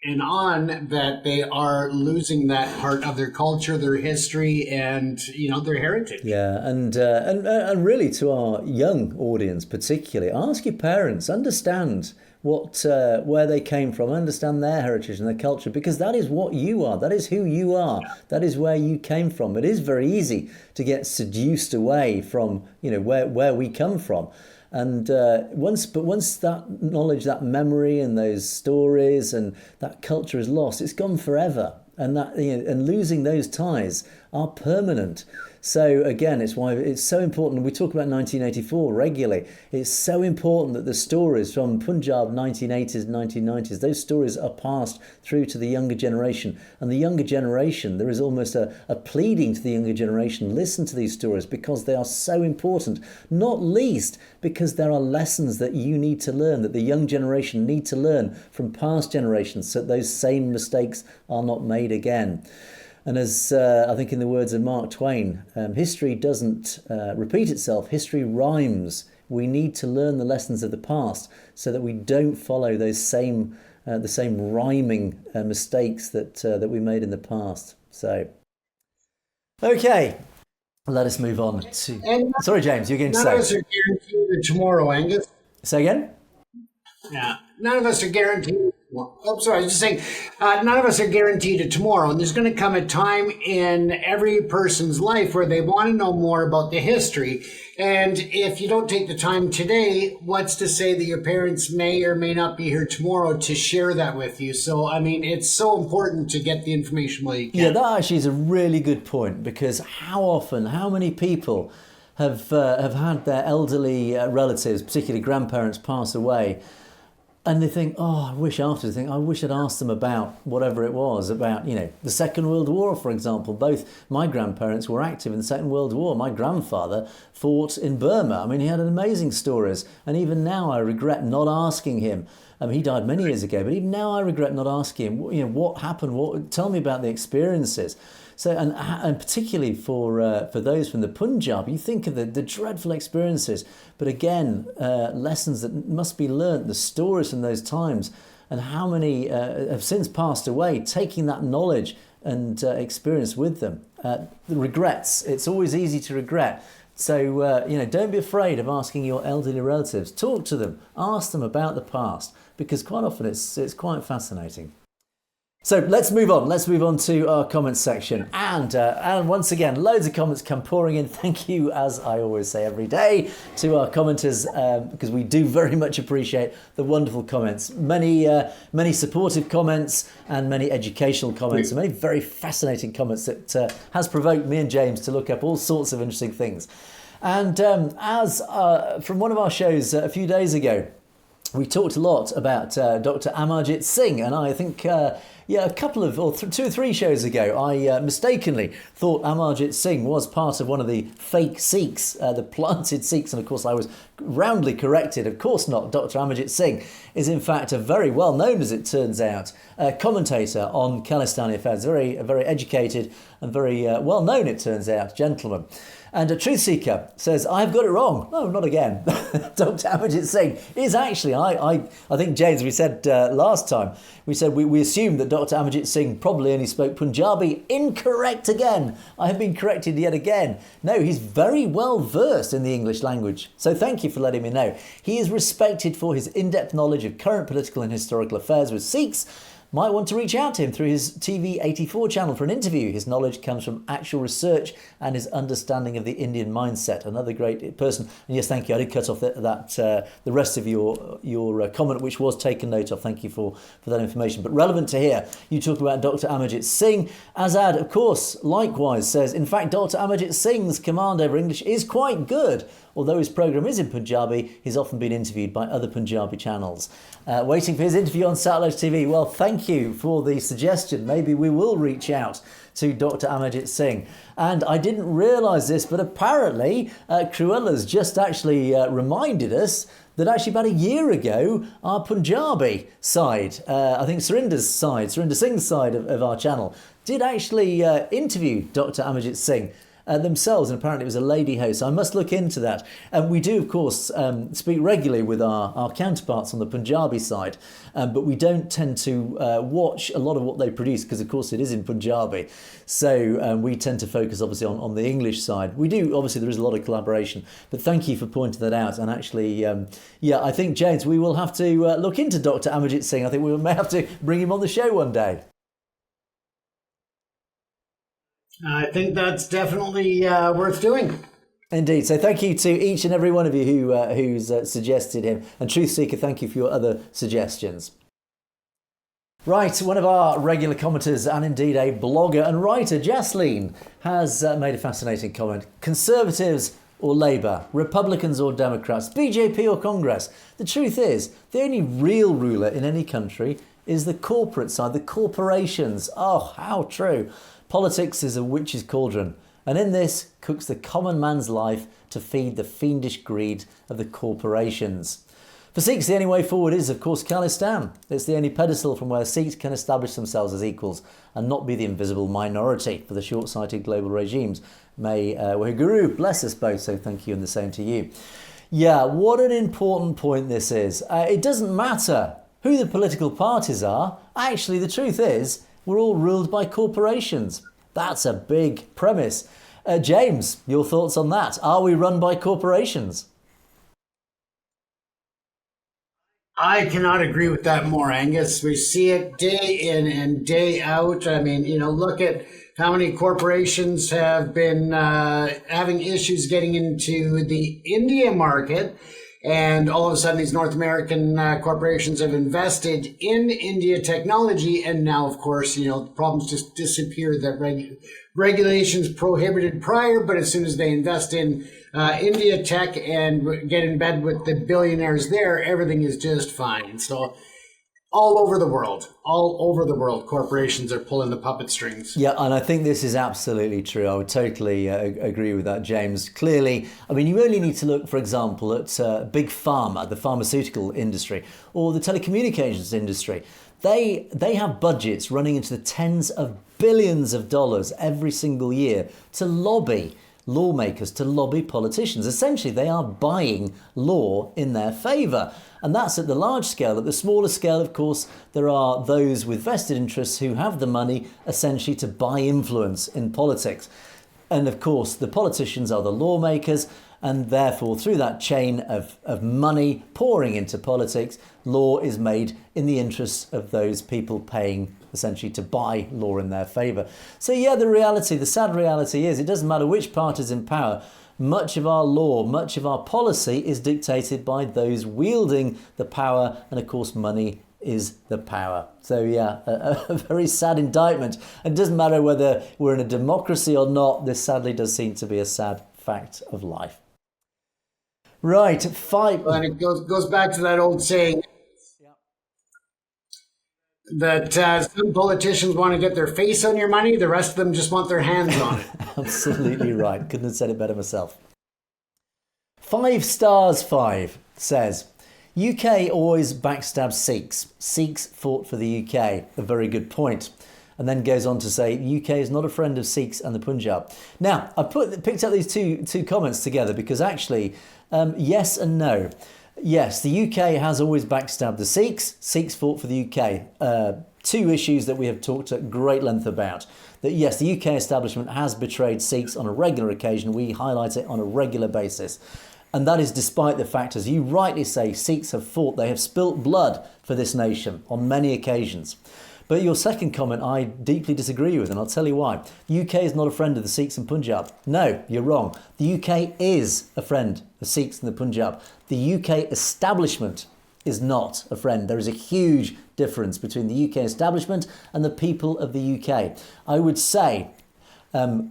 and on that they are losing that part of their culture, their history, and their heritage. Yeah, and really to our young audience particularly, ask your parents, understand where they came from, understand their heritage and their culture, because that is what you are, that is who you are, that is where you came from. It is very easy to get seduced away from where we come from. And once that knowledge, that memory, and those stories and that culture is lost, it's gone forever. And and losing those ties are permanent. So again, it's why it's so important. We talk about 1984 regularly. It's so important that the stories from Punjab 1980s, 1990s, those stories are passed through to the younger generation. And the younger generation, there is almost a pleading to the younger generation, listen to these stories because they are so important, not least because there are lessons that you need to learn, that the young generation need to learn from past generations, so that those same mistakes are not made again. And as I think in the words of Mark Twain, history doesn't repeat itself, history rhymes. We need to learn the lessons of the past so that we don't follow those the same rhyming mistakes that we made in the past. So, okay, let us move on to... Sorry, James, you're going to say... None of us are guaranteed that tomorrow, Angus. Say again? Yeah, none of us are guaranteed... I was just saying, none of us are guaranteed a tomorrow, and there's going to come a time in every person's life where they want to know more about the history. And if you don't take the time today, what's to say that your parents may or may not be here tomorrow to share that with you? So, I mean, it's so important to get the information while you can. Yeah, that actually is a really good point, because how many people have had their elderly relatives, particularly grandparents, pass away, and they think, I wish I'd asked them about whatever it was, about, the Second World War, for example. Both my grandparents were active in the Second World War. My grandfather fought in Burma. I mean, he had amazing stories. And even now I regret not asking him. He died many years ago, but even now I regret not asking him, what happened? Tell me about the experiences. So, and particularly for those from the Punjab, you think of the dreadful experiences, but again, lessons that must be learnt, the stories from those times, and how many have since passed away, taking that knowledge and experience with them. The regrets, it's always easy to regret. So, don't be afraid of asking your elderly relatives. Talk to them, ask them about the past, because quite often it's quite fascinating. So let's move on. Let's move on to our comments section. And once again, loads of comments come pouring in. Thank you, as I always say every day, to our commenters, because we do very much appreciate the wonderful comments. Many supportive comments and many educational comments and many very fascinating comments that has provoked me and James to look up all sorts of interesting things. And as from one of our shows a few days ago, we talked a lot about Dr. Amarjit Singh, and I think a couple of, or 2 or 3 shows ago, I mistakenly thought Amarjit Singh was part of one of the fake Sikhs, the planted Sikhs, and of course I was roundly corrected. Of course not. Dr. Amarjit Singh is in fact a very well known, as it turns out, commentator on Khalistani affairs, very educated and very well known, it turns out, gentleman. And a Truth Seeker says, I've got it wrong. No, not again. Dr. Amarjit Singh is actually, I think, James, we said last time, we assumed that Dr. Amarjit Singh probably only spoke Punjabi. Incorrect again. I have been corrected yet again. No, he's very well versed in the English language. So thank you for letting me know. He is respected for his in-depth knowledge of current political and historical affairs with Sikhs. Might want to reach out to him through his TV 84 channel for an interview. His knowledge comes from actual research and his understanding of the Indian mindset. Another great person. And yes, thank you. I did cut off the rest of your comment, which was taken note of. Thank you for that information. But relevant to here, you talk about Dr. Amarjit Singh. Azad, of course, likewise says, in fact, Dr. Amarjit Singh's command over English is quite good. Although his programme is in Punjabi, he's often been interviewed by other Punjabi channels. Waiting for his interview on Satellite TV. Well, thank you for the suggestion. Maybe we will reach out to Dr. Amarjit Singh. And I didn't realise this, but apparently Cruella's just actually reminded us that actually about a year ago, our Punjabi side, I think Surinder Singh's side of our channel, did actually interview Dr. Amarjit Singh. themselves, and apparently it was a lady host. I must look into that. And we do, of course, speak regularly with our counterparts on the Punjabi side, but we don't tend to watch a lot of what they produce because, of course, it is in Punjabi. So we tend to focus, obviously, on the English side. We do, obviously, there is a lot of collaboration, but thank you for pointing that out. And actually, I think, James, we will have to look into Dr. Amarjit Singh. I think we may have to bring him on the show one day. I think that's definitely worth doing. Indeed. So thank you to each and every one of you who's suggested him. And Truth Seeker, thank you for your other suggestions. Right, one of our regular commenters and indeed a blogger and writer, Jasleen, has made a fascinating comment. Conservatives or Labour, Republicans or Democrats, BJP or Congress. The truth is, the only real ruler in any country is the corporate side, the corporations. Oh, how true. Politics is a witch's cauldron, and in this cooks the common man's life to feed the fiendish greed of the corporations. For Sikhs, the only way forward is, of course, Khalistan. It's the only pedestal from where Sikhs can establish themselves as equals and not be the invisible minority for the short-sighted global regimes. May Waheguru bless us both, so thank you and the same to you. Yeah, what an important point this is. It doesn't matter who the political parties are. Actually, the truth is, we're all ruled by corporations. That's a big premise. James, your thoughts on that? Are we run by corporations? I cannot agree with that more, Angus. We see it day in and day out. I mean, look at how many corporations have been having issues getting into the India market. And all of a sudden, these North American corporations have invested in India technology. And now, of course, problems just disappear that regulations prohibited prior. But as soon as they invest in India tech and get in bed with the billionaires there, everything is just fine. So all over the world, corporations are pulling the puppet strings. Yeah, and I think this is absolutely true. I would totally agree with that, James. Clearly, I mean, you only need to look, for example, at big pharma, the pharmaceutical industry, or the telecommunications industry. They have budgets running into the tens of billions of dollars every single year to lobby lawmakers, to lobby politicians. Essentially, they are buying law in their favour. And that's at the large scale. At the smaller scale, of course, there are those with vested interests who have the money essentially to buy influence in politics. And of course, the politicians are the lawmakers, and therefore, through that chain of money pouring into politics, law is made in the interests of those people paying essentially to buy law in their favour. So yeah, the sad reality is, it doesn't matter which party's in power. Much of our law, much of our policy is dictated by those wielding the power, and of course money is the power. So yeah, a very sad indictment. It doesn't matter whether we're in a democracy or not, this sadly does seem to be a sad fact of life. Right, And it goes back to that old saying that some politicians want to get their face on your money, the rest of them just want their hands on it. Absolutely right. Couldn't have said it better myself. 5 stars 5 says, UK always backstabs Sikhs. Sikhs fought for the UK. A very good point. And then goes on to say, UK is not a friend of Sikhs and the Punjab. Now, I picked up these two comments together because actually, yes and no. Yes, the UK has always backstabbed the Sikhs. Sikhs fought for the UK. 2 issues that we have talked at great length about. That yes, the UK establishment has betrayed Sikhs on a regular occasion. We highlight it on a regular basis. And that is despite the fact, as you rightly say, Sikhs have fought, they have spilt blood for this nation on many occasions. But your second comment I deeply disagree with, and I'll tell you why. The UK is not a friend of the Sikhs and Punjab. No, you're wrong. The UK is a friend of Sikhs and the Punjab. The UK establishment is not a friend. There is a huge difference between the UK establishment and the people of the UK. I would say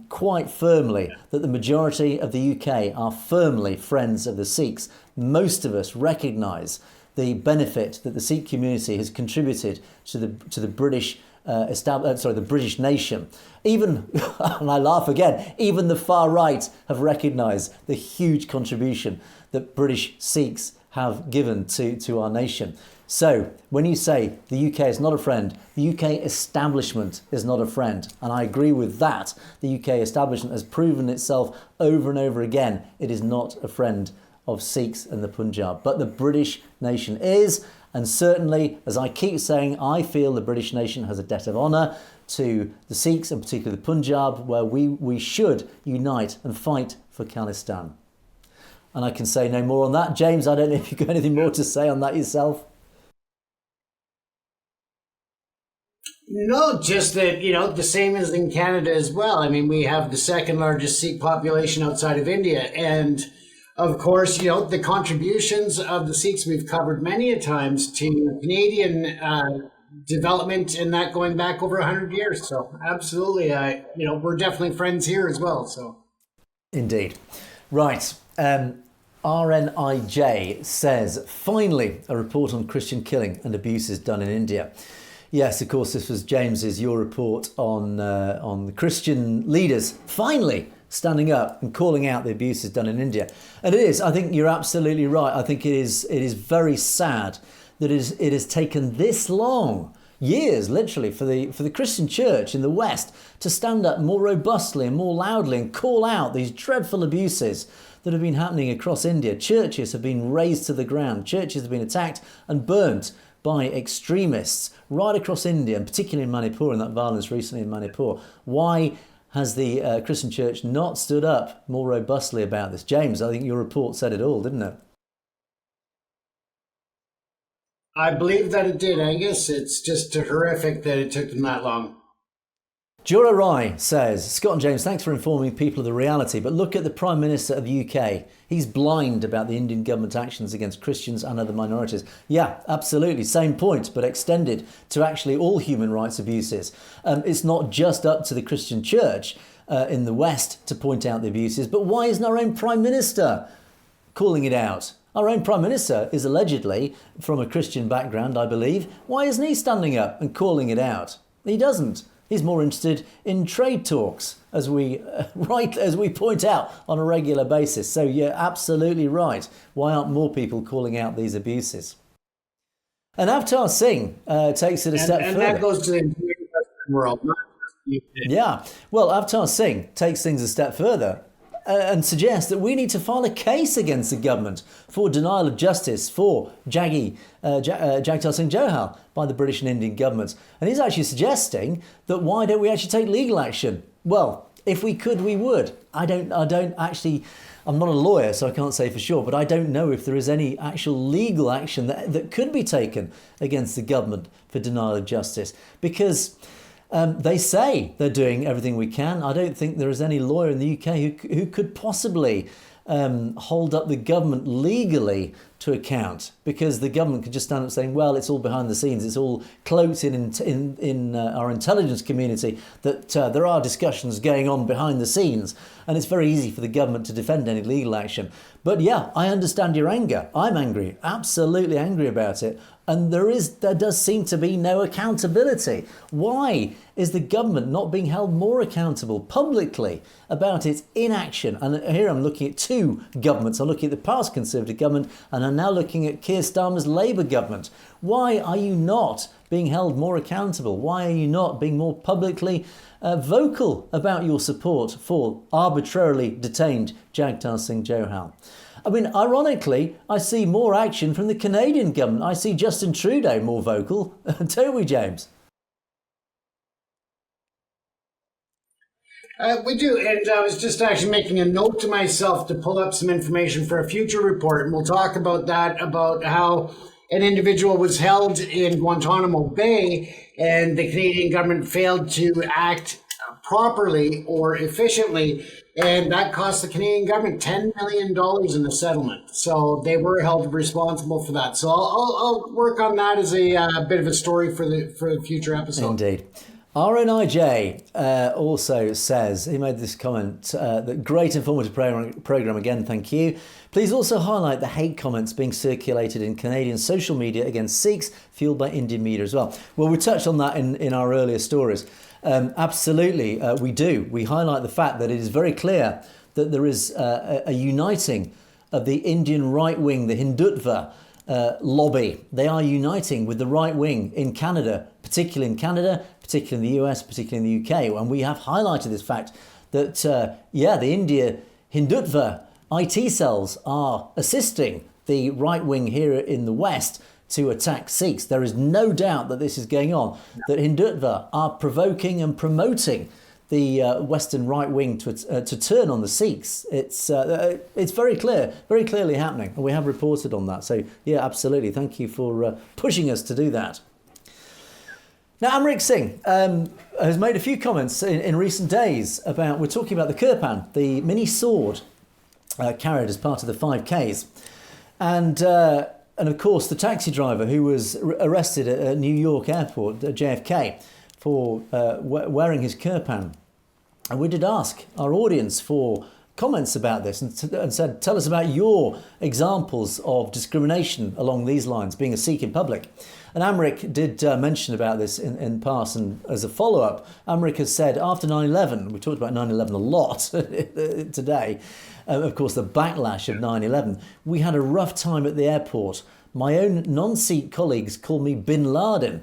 quite firmly that the majority of the UK are firmly friends of the Sikhs. Most of us recognise the benefit that the Sikh community has contributed to the British the British nation. Even, and I laugh again, even the far right have recognised the huge contribution that British Sikhs have given to our nation. So when you say the UK is not a friend, the UK establishment is not a friend. And I agree with that. The UK establishment has proven itself over and over again. It is not a friend of Sikhs and the Punjab. But the British nation is. And certainly, as I keep saying, I feel the British nation has a debt of honour to the Sikhs and particularly the Punjab, where we should unite and fight for Khalistan. And I can say no more on that. James, I don't know if you've got anything more to say on that yourself. No, just that, the same as in Canada as well. I mean, we have the second largest Sikh population outside of India. And of course, the contributions of the Sikhs we've covered many a times to Canadian development, and that going back over 100 years. So absolutely, we're definitely friends here as well. So indeed. Right. RNIJ says, finally, a report on Christian killing and abuses done in India. Yes, of course, this was James's, your report on the Christian leaders finally standing up and calling out the abuses done in India. And it is, I think you're absolutely right. I think it is very sad that it has taken this long, years literally, for the Christian church in the West to stand up more robustly and more loudly and call out these dreadful abuses that have been happening across India. Churches have been razed to the ground. Churches have been attacked and burnt by extremists right across India, and particularly in Manipur, and that violence recently in Manipur. Why has the Christian church not stood up more robustly about this? James, I think your report said it all, didn't it? I believe that it did, Angus. It's just horrific that it took them that long. Jura Rai says, Scott and James, thanks for informing people of the reality, but look at the Prime Minister of the UK. He's blind about the Indian government actions against Christians and other minorities. Yeah, absolutely. Same point, but extended to actually all human rights abuses. It's not just up to the Christian church in the West to point out the abuses, but why isn't our own Prime Minister calling it out? Our own Prime Minister is allegedly from a Christian background, I believe. Why isn't he standing up and calling it out? He doesn't. He's more interested in trade talks, as we point out on a regular basis. So you're absolutely right. Why aren't more people calling out these abuses? And Avtar Singh takes it a step further. And that goes to the entire Western world, not just the UK. Yeah. Well, Avtar Singh takes things a step further and suggests that we need to file a case against the government for denial of justice for Jagtar Singh Johal by the British and Indian governments. And he's actually suggesting that why don't we actually take legal action? Well, if we could, we would. I don't actually, I'm not a lawyer, so I can't say for sure, but I don't know if there is any actual legal action that could be taken against the government for denial of justice, because they say they're doing everything we can. I don't think there is any lawyer in the UK who could possibly hold up the government legally to account, because the government could just stand up saying, well, it's all behind the scenes. It's all cloaked in our intelligence community that there are discussions going on behind the scenes. And it's very easy for the government to defend any legal action. But yeah, I understand your anger. I'm angry, absolutely angry about it. And there does seem to be no accountability. Why is the government not being held more accountable publicly about its inaction? And here I'm looking at two governments. I'm looking at the past Conservative government, and I'm now looking at Keir Starmer's Labour government. Why are you not being held more accountable? Why are you not being more publicly vocal about your support for arbitrarily detained Jagtar Singh Johal? I mean, ironically, I see more action from the Canadian government. I see Justin Trudeau more vocal, don't we, James? We do, and I was just actually making a note to myself to pull up some information for a future report, and we'll talk about that, about how an individual was held in Guantanamo Bay, and the Canadian government failed to act properly or efficiently, and that cost the Canadian government $10 million in the settlement. So they were held responsible for that. So I'll work on that as a bit of a story for the future episode. Indeed. RNIJ also says, he made this comment, that great informative program again, thank you. Please also highlight the hate comments being circulated in Canadian social media against Sikhs, fueled by Indian media as well. Well, we touched on that in our earlier stories. Absolutely, we do. We highlight the fact that it is very clear that there is a uniting of the Indian right wing, the Hindutva, lobby. They are uniting with the right wing in Canada, particularly in the US, particularly in the UK. And we have highlighted this fact that, the India Hindutva IT cells are assisting the right wing here in the West to attack Sikhs. There is no doubt that this is going on, that Hindutva are provoking and promoting the Western right wing to turn on the Sikhs. It's very clearly happening, and we have reported on that. So yeah, absolutely. Thank you for pushing us to do that. Now, Amrit Singh has made a few comments in recent days about, we're talking about the kirpan, the mini sword carried as part of the 5Ks, and of course the taxi driver who was arrested at New York Airport, JFK, for wearing his kirpan. And we did ask our audience for comments about this and said, tell us about your examples of discrimination along these lines, being a Sikh in public. And Amrit did mention about this in past, and as a follow-up, Amrit has said after 9/11, we talked about 9/11 a lot today, of course the backlash of 9/11, we had a rough time at the airport. My own non-Sikh colleagues call me Bin Laden.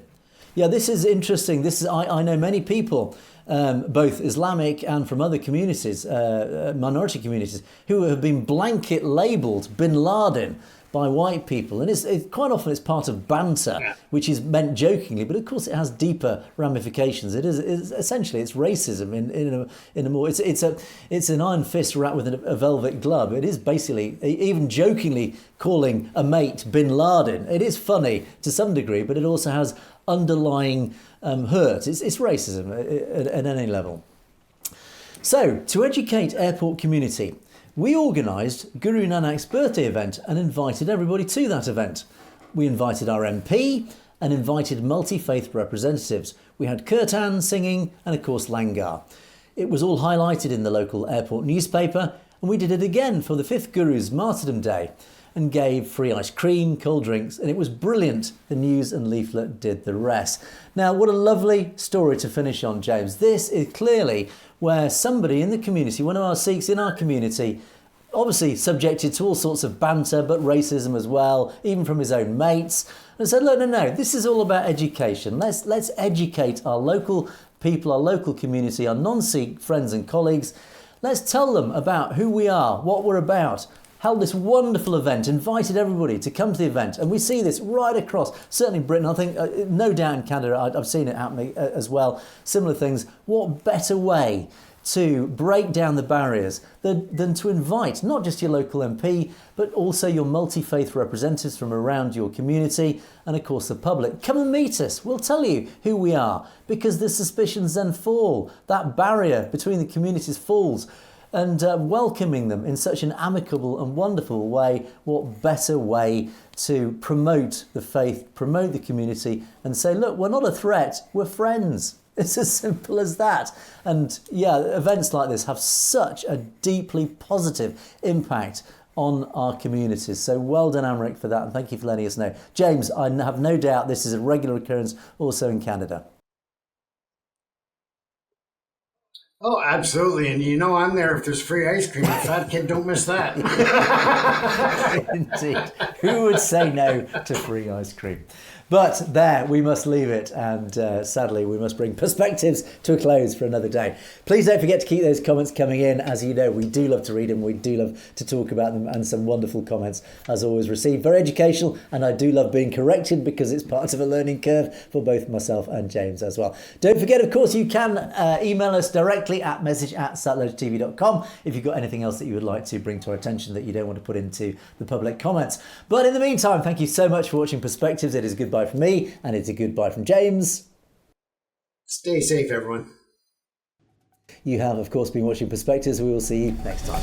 Yeah, this is interesting. I know many people, both Islamic and from other communities, minority communities, who have been blanket labelled Bin Laden by white people, and it's quite often it's part of banter, which is meant jokingly, but of course it has deeper ramifications. It's essentially racism in a more it's an iron fist wrapped with a velvet glove. It is basically, even jokingly calling a mate Bin Laden. It is funny to some degree, but it also has underlying hurt. It's racism at any level. So to educate airport community, we organised Guru Nanak's birthday event and invited everybody to that event. We invited our MP and invited multi-faith representatives. We had kirtan singing and of course langar. It was all highlighted in the local airport newspaper, and we did it again for the 5th Guru's Martyrdom Day and gave free ice cream, cold drinks, and it was brilliant. The news and leaflet did the rest. Now, what a lovely story to finish on, James. This is clearly where somebody in the community, one of our Sikhs in our community, obviously subjected to all sorts of banter, but racism as well, even from his own mates, and said, look, no, this is all about education. Let's educate our local people, our local community, our non-Sikh friends and colleagues. Let's tell them about who we are, what we're about. Held this wonderful event, invited everybody to come to the event, and we see this right across, certainly in Britain, I think, no doubt in Canada, I've seen it happening as well, similar things. What better way to break down the barriers than to invite not just your local MP, but also your multi-faith representatives from around your community, and of course the public. Come and meet us, we'll tell you who we are, because the suspicions then fall, that barrier between the communities falls, and welcoming them in such an amicable and wonderful way. What better way to promote the faith, promote the community, and say, look, we're not a threat, we're friends. It's as simple as that. And yeah, events like this have such a deeply positive impact on our communities. So well done, Amrit, for that, and thank you for letting us know. James, I have no doubt this is a regular occurrence also in Canada. Oh, absolutely. And you know I'm there if there's free ice cream. A fat kid don't miss that. Indeed. Who would say no to free ice cream? But there, we must leave it. And sadly, we must bring Perspectives to a close for another day. Please don't forget to keep those comments coming in. As you know, we do love to read them. We do love to talk about them. And some wonderful comments, as always, received. Very educational. And I do love being corrected because it's part of a learning curve for both myself and James as well. Don't forget, of course, you can email us directly at message@satellitetv.com if you've got anything else that you would like to bring to our attention that you don't want to put into the public comments. But in the meantime, thank you so much for watching Perspectives. It is goodbye from me, and it's a goodbye from James. Stay safe, everyone. You have, of course, been watching Perspectives. We will see you next time.